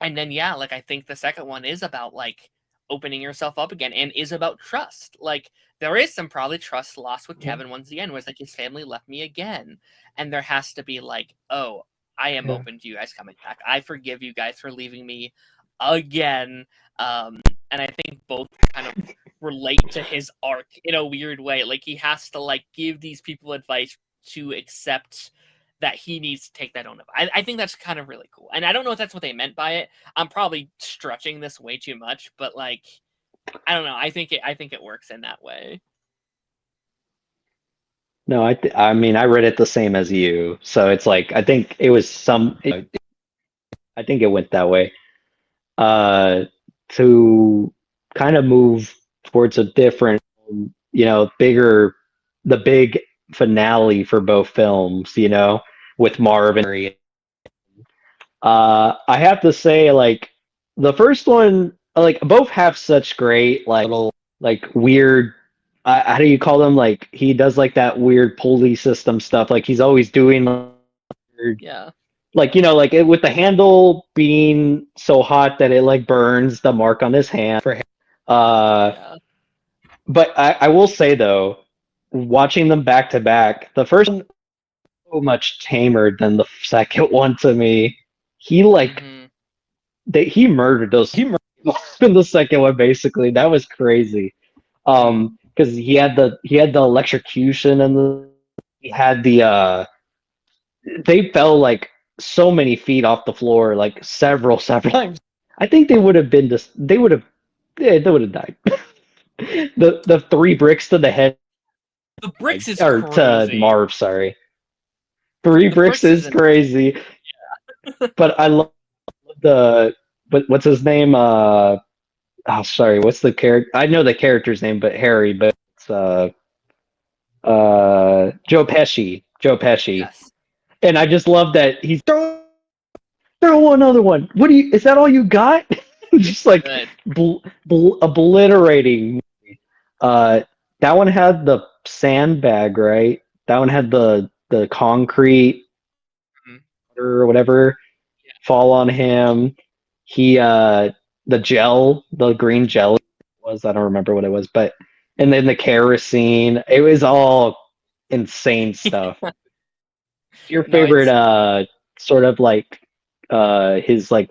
and then yeah, like I think the second one is about like opening yourself up again and is about trust. Like there is some probably trust lost with Yeah. Kevin once again, where it's like his family left me again. And there has to be like, oh, I am Yeah. open to you guys coming back. I forgive you guys for leaving me again. And I think both kind of relate to his arc in a weird way. Like he has to like give these people advice to accept that he needs to take that ownership. I think that's kind of really cool. And I don't know if that's what they meant by it. I'm probably stretching this way too much, but like I don't know. I think it works in that way. No, I mean I read it the same as you, so it's like I think it was I think it went that way. Uh, to kind of move towards a different, you know, bigger, the big finale for both films, you know, with Marv and Harry. I have to say, like, the first one, like, both have such great, like, little, like, weird, how do you call them? Like, he does, like, that weird pulley system stuff. Like, he's always doing, Yeah. like, you know, like with the handle being so hot that it like burns the mark on his hand for him. Uh, Yeah. but I will say though, watching them back to back, the first one so much tamer than the second one to me. He like Mhm. he murdered those he murdered in the second one basically. That was crazy. Mhm. Because he had the electrocution and he had the they fell like so many feet off the floor, like several times. I think they would have been just they would have yeah, they would have died. The three bricks to the head The bricks is or to crazy. Marv, sorry. Three The bricks bricks is isn't. crazy. But I love the what's his name? Oh sorry, what's the character? I know the character's name, but Harry, but it's Joe Pesci. Joe Pesci. Yes. And I just love that he's throw another one. What do you? Is that all you got? Just like Good. obliterating. Uh, that one had the sandbag, right? That one had the concrete Mhm. or whatever fall on him. He the gel, the green gel was I don't remember what it was, but and then the kerosene. It was all insane stuff. Your No, favorite it's sort of like his like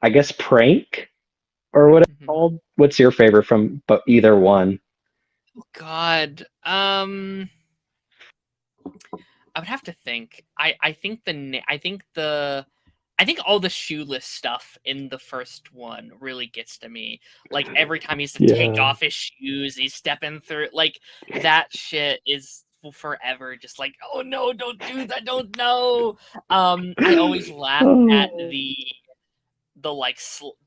I guess prank or what it's mhm. called? What's your favorite from but either one? Oh, God. I would have to think. I think the I think all the shoeless stuff in the first one really gets to me. Like every time he has to take Yeah. off his shoes, he's stepping through. Like that shit is forever. Just like, oh no, don't do that, don't know. I always laugh at Oh. the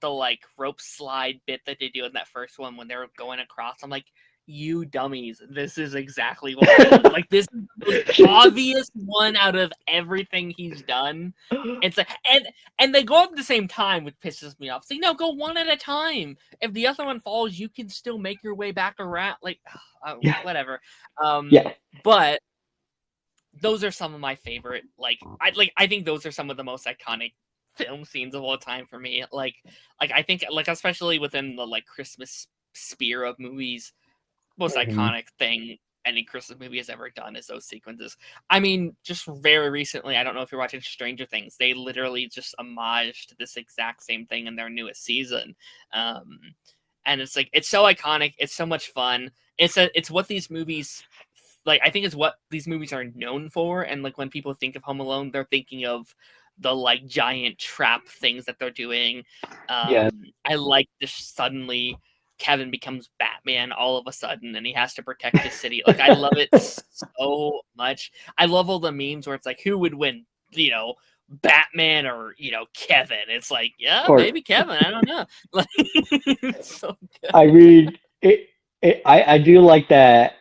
like rope slide bit that they do in that first one when they're going across. I'm like, you dummies, this is exactly what I would like. This is the most obvious one out of everything he's done. It's like, and they go up at the same time, which pisses me off. So no, go one at a time. If the other one falls, you can still make your way back around. Like, Yeah. whatever. Yeah. But those are some of my favorite. I think those are some of the most iconic film scenes of all time for me. I think like especially within the like Christmas sphere of movies, most Mhm. iconic thing any Christmas movie has ever done is those sequences. I mean, just very recently, I don't know if you're watching Stranger Things, they literally just homaged this exact same thing in their newest season. Um, and it's like it's so iconic, it's so much fun. It's what these movies like I think it's what these movies are known for, and like when people think of Home Alone, they're thinking of the like giant trap things that they're doing. Yeah. I like this suddenly Kevin becomes Batman all of a sudden and he has to protect his city. Like I love it so much. I love all the memes where it's like who would win, Batman or Kevin. It's like, yeah, Or maybe Kevin. I don't know. Like it's so I good. mean, I do like that.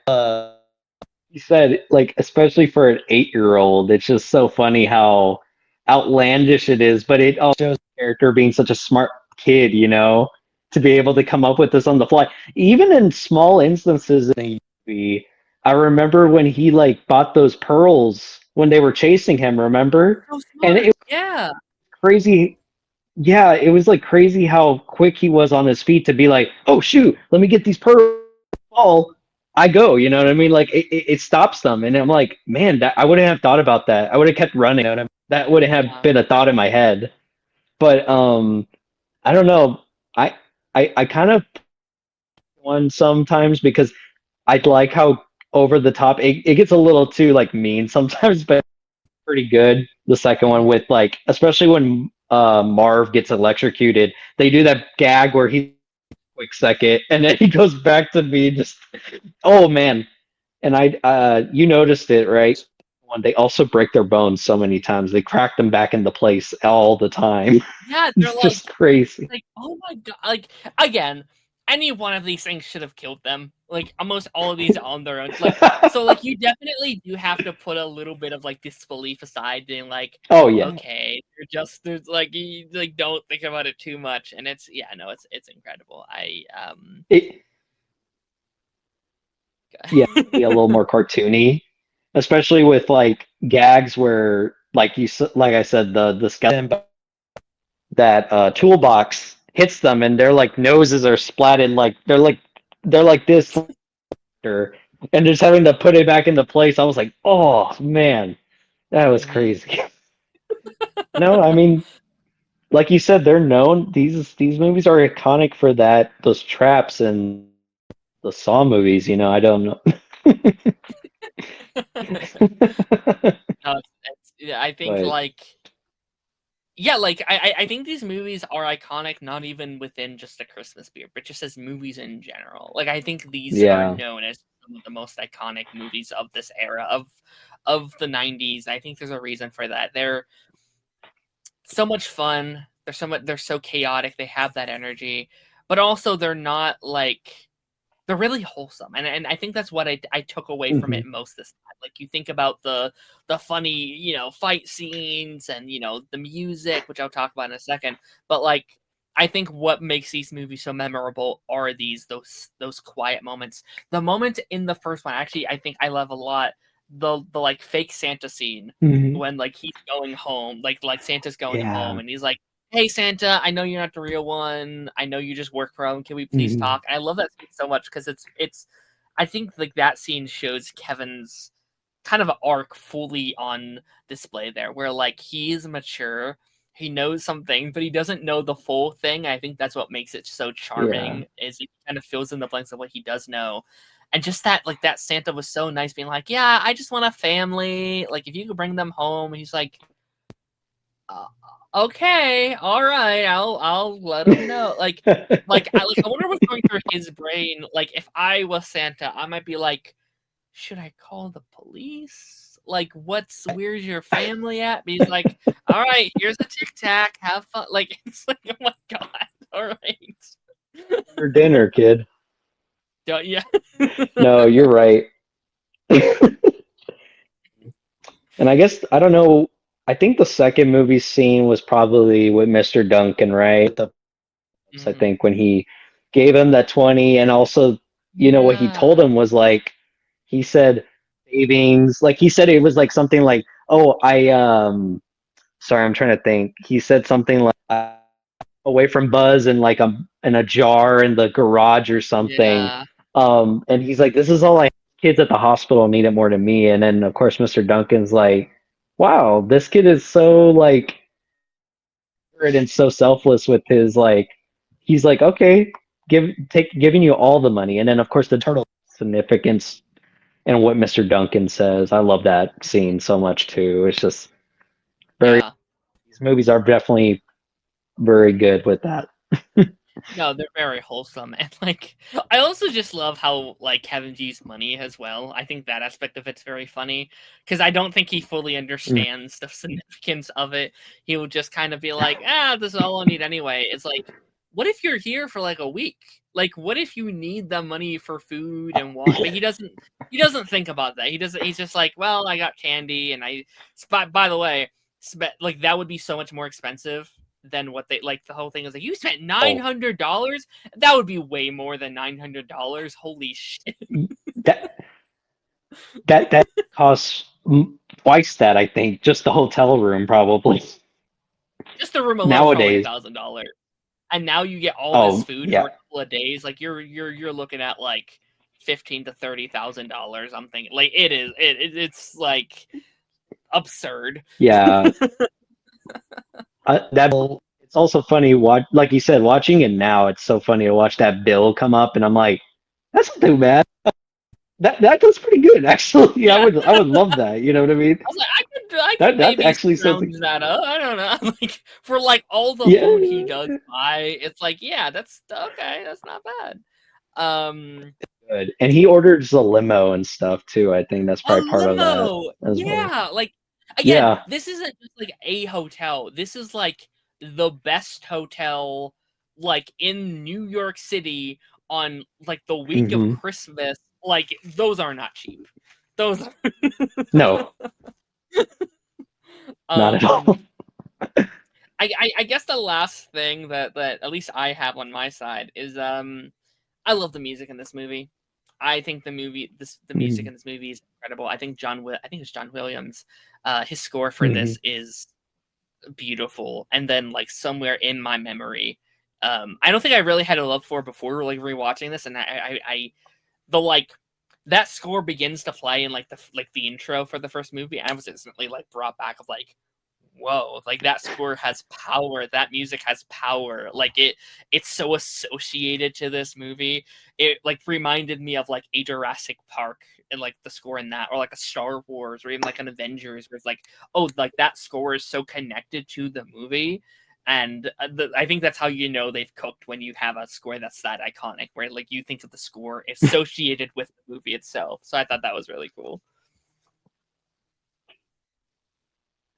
You said like, especially for an 8-year old, it's just so funny how outlandish it is. But it also shows the character being such a smart kid, to be able to come up with this on the fly. Even in small instances in the movie, I remember when he like bought those pearls when they were chasing him. Remember? So And it smart. was Yeah. crazy. Yeah, it was like crazy how quick he was on his feet to be like, oh shoot, let me get these pearls. Ball, I go. You know what I mean? Like it stops them, and I'm like, man, that I wouldn't have thought about that. I would have kept running. You know what I mean? That wouldn't have Yeah. been a thought in my head. But I don't know. I I kind of one sometimes because I like how over the top it gets a little too like mean sometimes, but pretty good. The second one Mhm. with like, especially when Marv gets electrocuted, they do that gag where he quick second and then he goes back to me just oh man. And you noticed it, right? When they also break their bones so many times, they crack them back into place all the time. Yeah, they're It's like just crazy. like, "Oh my god!" Like again, any one of these things should have killed them. Like almost all of these on their own. Like you definitely do have to put a little bit of like disbelief aside, being like, Oh yeah, okay, there's like you like don't think about it too much, and no, it's incredible. it yeah, be a little more cartoony, especially with like gags where like like I said the skeleton that toolbox hits them and their like noses are splatted like they're like this and just having to put it back into place. I was like, oh man, that was Mhm. crazy. No, I mean, like you said, they're known. These movies are iconic for that. Those traps and the Saw movies. I don't know. No, yeah, I think But I think these movies are iconic not even within just the Christmas spirit, but just as movies in general. Like I think these are yeah, known as some of the most iconic movies of this era of the 90s. I think there's a reason for that. They're so much fun. They're so chaotic. They have that energy, but also they're not like they're really wholesome, and I think that's what I took away from hmm it most this time. Like you think about the funny fight scenes and the music, which I'll talk about in a second. But like I think what makes these movies so memorable are those quiet moments. The moment in the first one, actually, I think I love a lot the like fake Santa scene hmm when like he's going home, like Santa's going home, yeah, and he's like, "Hey Santa, I know you're not the real one. I know you just work for him. Can we please hmm talk?" And I love that scene so much because it's I think like that scene shows Kevin's kind of arc fully on display there, where like he's mature, he knows something, but he doesn't know the full thing. I think that's what makes it so yeah. charming, is he kind of fills in the blanks of what he does know. And just that, like that Santa was so nice, being like, "Yeah, I just want a family. Like, if you could bring them home." And he's like, Okay, all right, I'll let him know. I wonder what's going through his brain. Like, if I was Santa, I might be like, should I call the police? Like, where's your family at? But he's like, all right, here's a Tic Tac, have fun. Like, it's like, oh my god, all right. Your dinner, kid. Yeah. No, you're right. And I guess I don't know. I think the second movie scene was probably with Mr. Duncan, right? I Mhm. think when he gave him that 20, and also, what he told Yeah. him was like, he said savings, like he said it was like something like, oh, sorry, I'm trying to think. He said something like away from Buzz and like in a jar in the garage or something. Yeah. And he's like, this is all I kids at the hospital need it more than me. And then of course Mr. Duncan's like, wow, this kid is so like and so selfless with his like he's like, okay, giving you all the money. And then of course the turtle significance and what Mr. Duncan says. I love that scene so much too. It's just very Yeah. these movies are definitely very good with that. No, they're very wholesome, and I also just love how Kevin G's money as well. I think that aspect of it's very funny because I don't think he fully Mm. understands the significance of it. He will just kind of be like, "Ah, this is all I need anyway." It's like, what if you're here for like a week? Like, what if you need the money for food and what? But he doesn't. He doesn't think about that. He doesn't. He's just like, "Well, I got candy, and I." By the way, like that would be so much more expensive than what they like. The whole thing is like, you spent Oh, $900. That would be way more than $900. Holy shit! that that costs twice that, I think, just the hotel room probably Just the room alone is probably nowadays. $1,000, and now you get all this Oh food for yeah, a couple of days. Like you're looking at like $15,000 to $30,000. I'm thinking like it's like absurd. yeah. That it's also funny watch like you said watching it now. It's so funny to watch that bill come up, and I'm like, that's not too bad. That's pretty good actually. Yeah, I would love that. You know what I mean? I was like, I could That maybe actually sounds like scrounge that up. I don't know. Like for like all the food he yeah, does buy, it's like, yeah, that's okay. That's not bad. Um, good. And he orders a limo and stuff too. I think that's a probably part of that limo. as well. Yeah, like again, Yeah. this isn't just like a hotel. This is like the best hotel like in New York City on like the week of Hmm. Christmas. Like those are not cheap. Those No, not at um all. I guess the last thing that at least I have on my side is I love the music in this movie. I think the music in this movie is incredible. I think it's John Williams. His score for Hmm. this is beautiful. And then like somewhere in my memory, I don't think I really had a love for it before like rewatching this, and I the like that score begins to play in like the intro for the first movie, and I was instantly like brought back of like whoa, like that score has power, that music has power, like it's so associated to this movie. It like reminded me of like a Jurassic Park and like the score in that, or like a Star Wars, or even like an Avengers, where it's like, oh, like that score is so connected to the movie. And I think that's how you know they've cooked, when you have a score that's that iconic, where like you think of the score associated with the movie itself. So I thought that was really cool.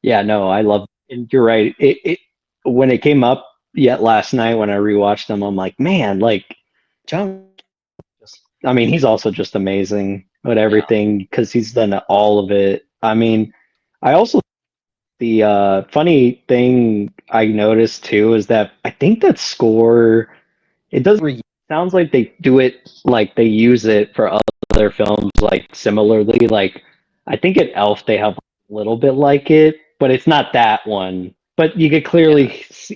Yeah, no, I love, and you're right. It when it came up yet last night when I rewatched them, I'm like, man, like John. I mean, he's also just amazing with Yeah. everything because he's done all of it. I mean, I also the funny thing I noticed too is that I think that score it does sounds like they do it like they use it for other films like similarly. Like I think at Elf they have a little bit like it, but it's not that one. But you could Yeah. clearly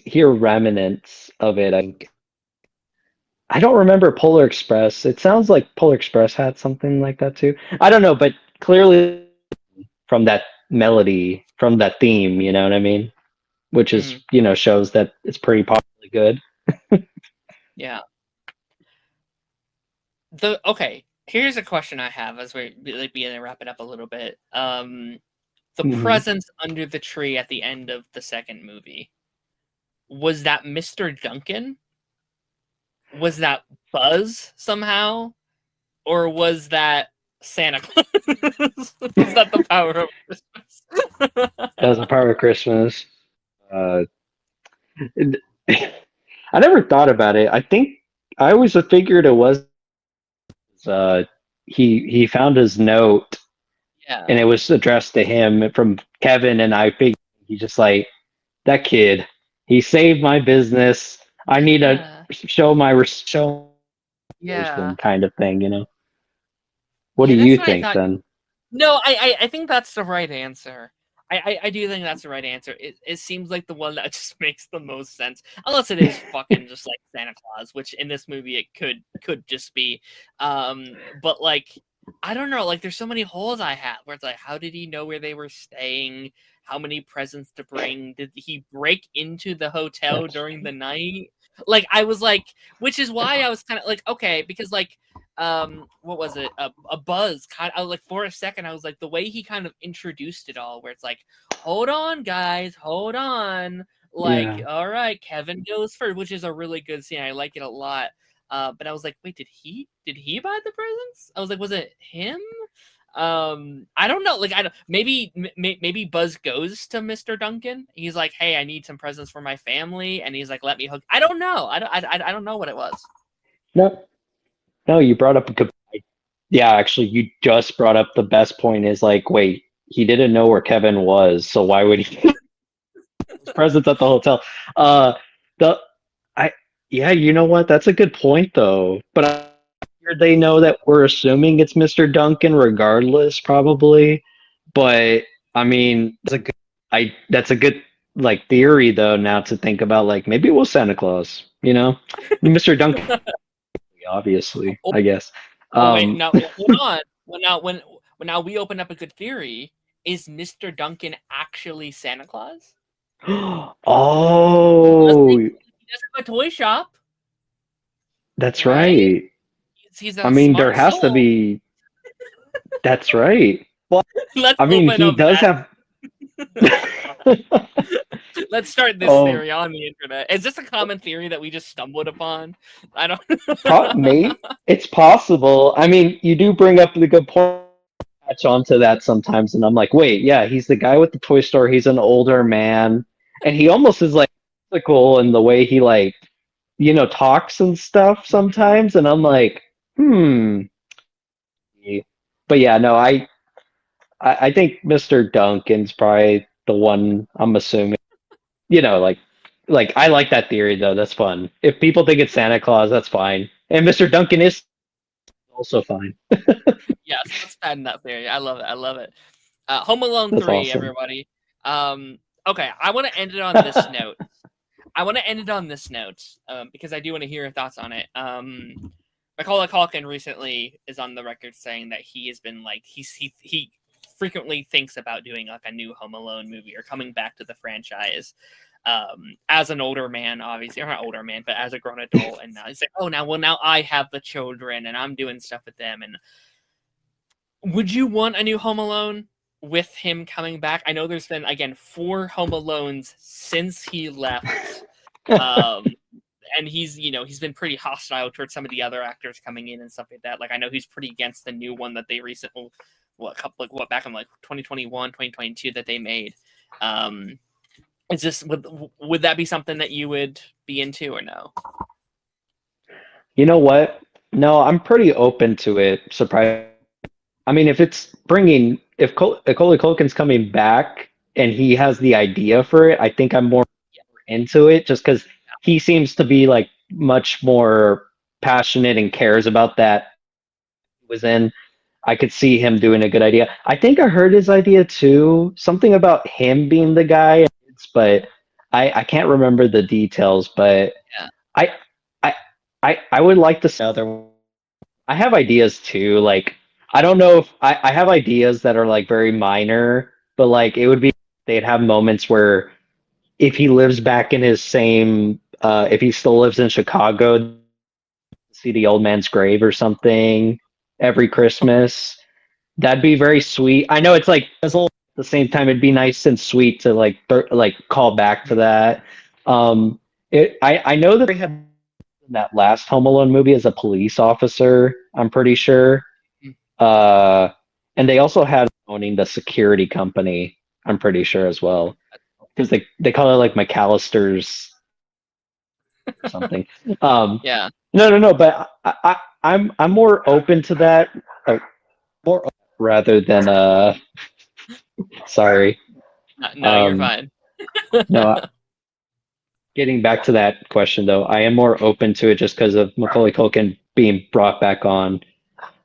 hear remnants of it. I don't remember Polar Express. It sounds like Polar Express had something like that too. I don't know, but clearly from that melody, from that theme, you know what I mean? Which is, Mhm. shows that it's pretty possibly good. Yeah. Okay, here's a question I have as we like begin to wrap it up a little bit. The Hmm. presents under the tree at the end of the second movie. Was that Mr. Duncan? Was that Buzz somehow? Or was that Santa Claus? Was that the power of Christmas? As a part of Christmas. Uh, I never thought about it. I think I always figured it was uh, he found his note Yeah. and it was addressed to him from Kevin, and I figured he's just like that kid. He saved my business. I need to Yeah. show Yeah. them kind of thing, you know. What do Yeah, you that's what I think thought. then? No, I think that's the right answer. I do think that's the right answer. It seems like the one that just makes the most sense, unless it is fucking just like Santa Claus, which in this movie it could just be. But like I don't know, like there's so many holes I have where it's like, how did he know where they were staying? How many presents to bring? Did he break into the hotel That's during the night? Like I was like, which is why I was kind of like, okay, because like what was it, a buzz kind of, I was like, for a second I was like, the way he kind of introduced it all, where it's like, hold on guys, hold on, like, yeah. all right, Kevin goes first, which is a really good scene, I like it a lot. But I was like, wait, did he buy the presents? I was like, was it him? I don't know, like I don't, maybe Buzz goes to Mr. Duncan, he's like, hey, I need some presents for my family, and he's like, let me hook, I don't know, I don't know what it was. No, no, you brought up a good point. Yeah, actually, you just brought up the best point is like, wait, he didn't know where Kevin was, so why would he his presence at the hotel? The I yeah, you know what? That's a good point though. But I figured they know that we're assuming it's Mr. Duncan regardless, probably. But I mean, that's a good like theory though now to think about like maybe it was Santa Claus, you know? Mr. Duncan obviously, I guess. Oh wait, Um now hold on. When now we open up a good theory. Is Mr. Duncan actually Santa Claus? oh, He does have a toy shop, that's right? right. He's I a mean, there smart has to soul. be that's right. Well, Let's I mean, open he up does have Let's start this oh, theory on the internet. Is this a common theory that we just stumbled upon? I don't. Mate, it's possible. I mean, you do bring up the good point. Catch on to that sometimes, and I'm like, wait, yeah, he's the guy with the toy store. He's an older man, and he almost is like physical in the way he like, talks and stuff sometimes. And I'm like, hmm. But yeah, no, I think Mr. Duncan's probably the one. I'm assuming, like I like that theory though. That's fun. If people think it's Santa Claus, that's fine. And Mr. Duncan is also fine. Yes, let's patent that theory. I love it. I love it. Home Alone That's 3, awesome. everybody. Okay, I want to end it on this note. Because I do want to hear your thoughts on it. Macaulay Culkin recently is on the record saying that he has been like he frequently thinks about doing like a new Home Alone movie or coming back to the franchise. As an older man, obviously, or not older man, but as a grown adult, and now he's like, oh, now I have the children, and I'm doing stuff with them. And would you want a new Home Alone with him coming back? I know there's been again 4 Home Alones since he left. Um, and he's been pretty hostile towards some of the other actors coming in and stuff like that. Like I know he's pretty against the new one that they recently, back in like 2021, 2022 that they made. Is this would that be something that you would be into or no? You know what? No, I'm pretty open to it. Surprise. I mean, if Macaulay Culkin's coming back and he has the idea for it, I think I'm more into it just because he seems to be like much more passionate and cares about that he was in. I could see him doing a good idea. I think I heard his idea too, something about him being the guy, but I can't remember the details. But Yeah. I I I would like to see other. I have ideas too. Like I don't know if I have ideas that are like very minor, but like it would be they'd have moments where if he lives back in his same if he still lives in Chicago, see the old man's grave or something every Christmas. That'd be very sweet. I know it's like at the same time it'd be nice and sweet to like call back to that. Um, I know that they have in that last Home Alone movie as a police officer. I'm pretty sure. Mm, Uh, and they also had owning the security company. I'm pretty sure as well because they call it like McAllister's or something. Um, yeah. no. But I'm more open to that. Uh, more rather than sorry. No, you're Um, fine. no, getting back to that question though, I am more open to it just because of Macaulay Culkin being brought back on.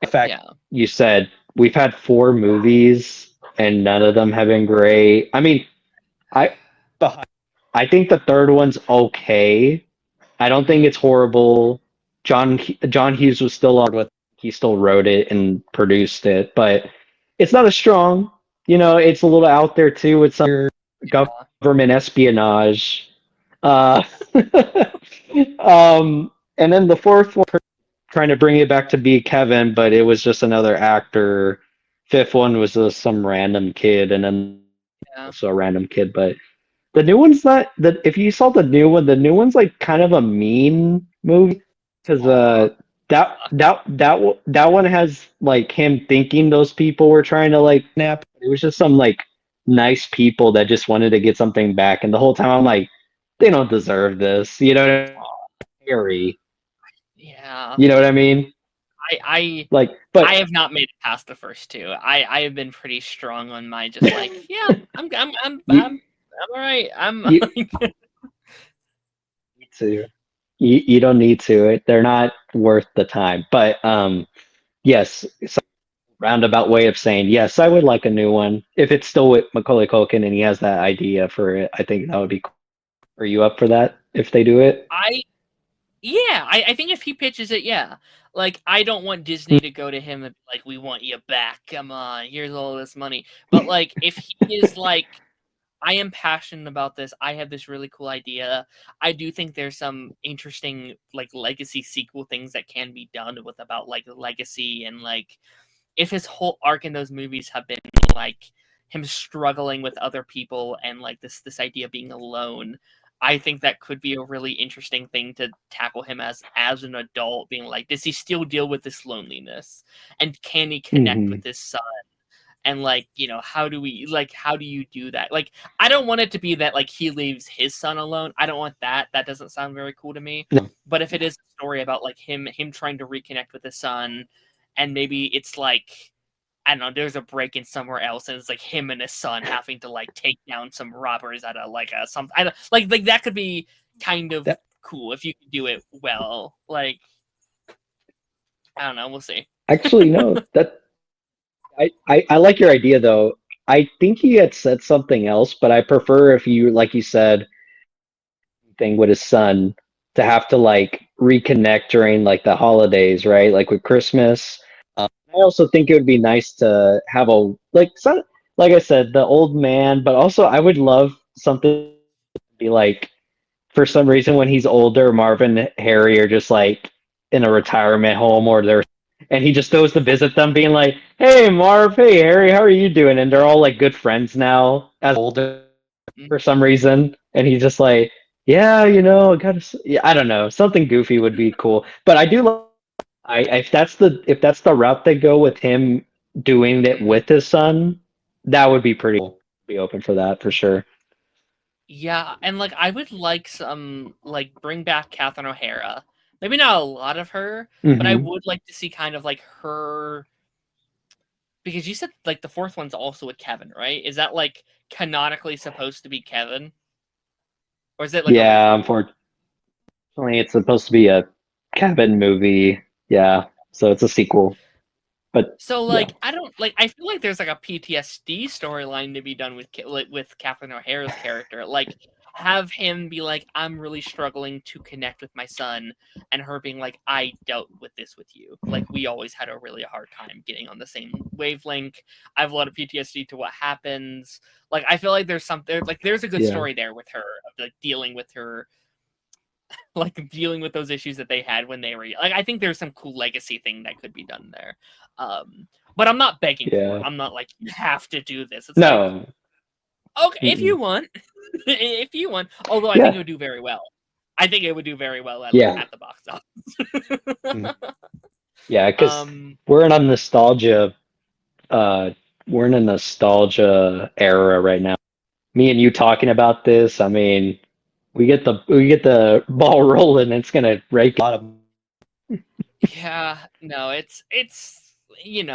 In fact, Yeah. you said we've had four movies and none of them have been great. I mean, I I think the third one's okay. I don't think Hmm. it's horrible. John Hughes was still on with he still wrote it and produced it, but it's not as strong. You know, it's a little out there too with some government espionage. Uh, and then the fourth one trying to bring it back to be Kevin, but it was just another actor. Fifth one was just some random kid, and then Yeah. also a random kid. But the new one's not the. If you saw the new one's like kind of a mean movie because Aw. that one has like him thinking those people were trying to like nap. It was just some like nice people that just wanted to get something back, and the whole time I'm like, they don't deserve this. You know, Harry. Yeah. You know what I mean? I I Like, I but have not made it past the first two. I have been pretty strong on my just like, yeah, you I'm all right. I'm you need to you don't need to. They're not worth the time. But yes, it's a roundabout way of saying yes. I would like a new one if it's still with Macaulay Culkin and he has that idea for it. I think that would be cool. Are you up for that if they do it? I yeah, I think if he pitches it, yeah. Like I don't want Disney to go to him and be like, "We want you back. Come on, here's all this money." But like if he is like, I am passionate about this. I have this really cool idea. I do think there's some interesting like legacy sequel things that can be done with about like legacy and like if his whole arc in those movies have been like him struggling with other people and like this idea of being alone, I think that could be a really interesting thing to tackle him as an adult, being like, does he still deal with this loneliness, and can he connect Hmm. with his son? And like, how do you do that? Like, I don't want it to be that like he leaves his son alone. I don't want that. That doesn't sound very cool to me. No. But if it is a story about like him trying to reconnect with his son, and maybe it's like, I don't know, there's a break in somewhere else, and it's like him and his son having to like take down some robbers at a like a some I don't like that could be kind of That cool if you could do it well. Like, I don't know, we'll see. actually no. That I like your idea though. I think he had said something else, but I prefer if you like you said thing with his son to have to like reconnect during like the holidays, right? Like with Christmas. I also think it would be nice to have a like I said, the old man, but also I would love something to be like for some reason when he's older, Marvin and Harry are just like in a retirement home or they're and he just goes to visit them being like, "Hey Marv, hey Harry, how are you doing?" And they're all like good friends now as older Mm, for some reason, and he's just like, "Yeah, you know, I gotta, yeah, I don't know, something goofy would be cool." But I do like, if that's the route they go with him doing it mhm. with his son, that would be pretty cool. Be open for that for sure. Yeah, and like I would like some like bring back Catherine O'Hara. Maybe not a lot of her, but I Hmm. would like to see kind of like her, because you said like the fourth one's also with Kevin, right? Is that like canonically supposed to be Kevin? Or is it like a Yeah, reboot? unfortunately, it's supposed to be a Kevin movie. Yeah, so it's a sequel, but So yeah, like I don't like I feel like there's like a PTSD storyline to be done with like, with Catherine O'Hara's character. Like have him be like, I'm really struggling to connect with my son, and her being like, I dealt with this with you. Like we always had a really hard time getting on the same wavelength. I have a lot of PTSD to what happens. Like I feel like there's a good yeah, story there with her of like dealing with her, like dealing with those issues that they had when they were like, I think there's some cool legacy thing that could be done there. But I'm not begging for it. yeah. I'm not like, you have to do this. It's like, No, Okay, if Mm-mm. you want, if you want. Although I think it Yeah, would do very well. I think it would do very well at yeah, at the box office. mm, yeah. Because um, we're in a nostalgia, uh, we're in a nostalgia era right now. Me and you talking about this, I mean, we get the ball rolling. It's gonna rake a lot of. yeah, no, it's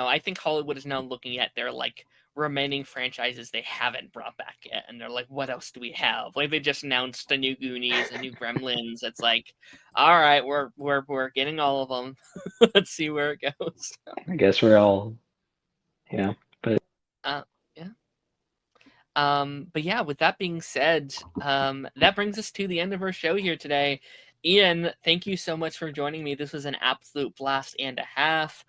I think Hollywood is now looking at their like remaining franchises they haven't brought back yet, and they're like, what else do we have? Like they just announced a new Goonies, a new Gremlins. It's like, all right, we're getting all of them. Let's see where it goes. I guess we're all, yeah, but Uh, yeah. But yeah, with that being said, that brings us to the end of our show here today. Ian, thank you so much for joining me. This was an absolute blast and a half.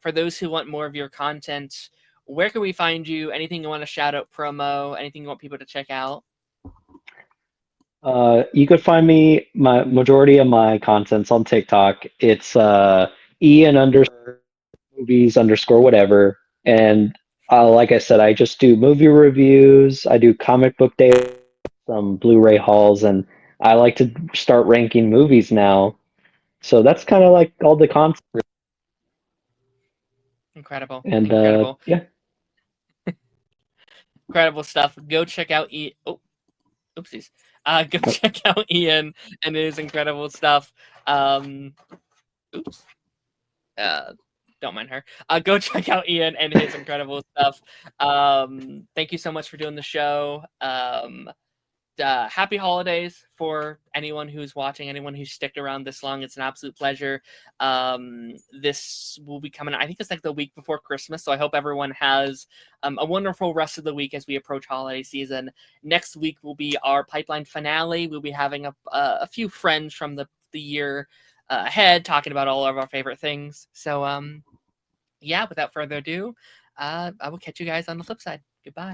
For those who want more of your content, where can we find you? Anything you want to shout out, promo? Anything you want people to check out? you could find me my majority of my content's on TikTok. It's Ian underscore movies underscore whatever. And like I said, I just do movie reviews. I do comic book day, some Blu-ray hauls, and I like to start ranking movies now. So that's kind of like all the content. Incredible, And incredible, yeah, incredible stuff. Go check out Oh, oopsies. Go oh, check out Ian and his incredible stuff. Um, oops. uh, don't mind her. Go check out Ian and his incredible stuff. Thank you so much for doing the show. Happy holidays for anyone who's watching, anyone who's sticked around this long. It's an absolute pleasure. This will be coming, I think it's like the week before Christmas. So I hope everyone has a wonderful rest of the week as we approach holiday season. Next week will be our pipeline finale. We'll be having a few friends from the year ahead talking about all of our favorite things. So, yeah, without further ado, I will catch you guys on the flip side. Goodbye.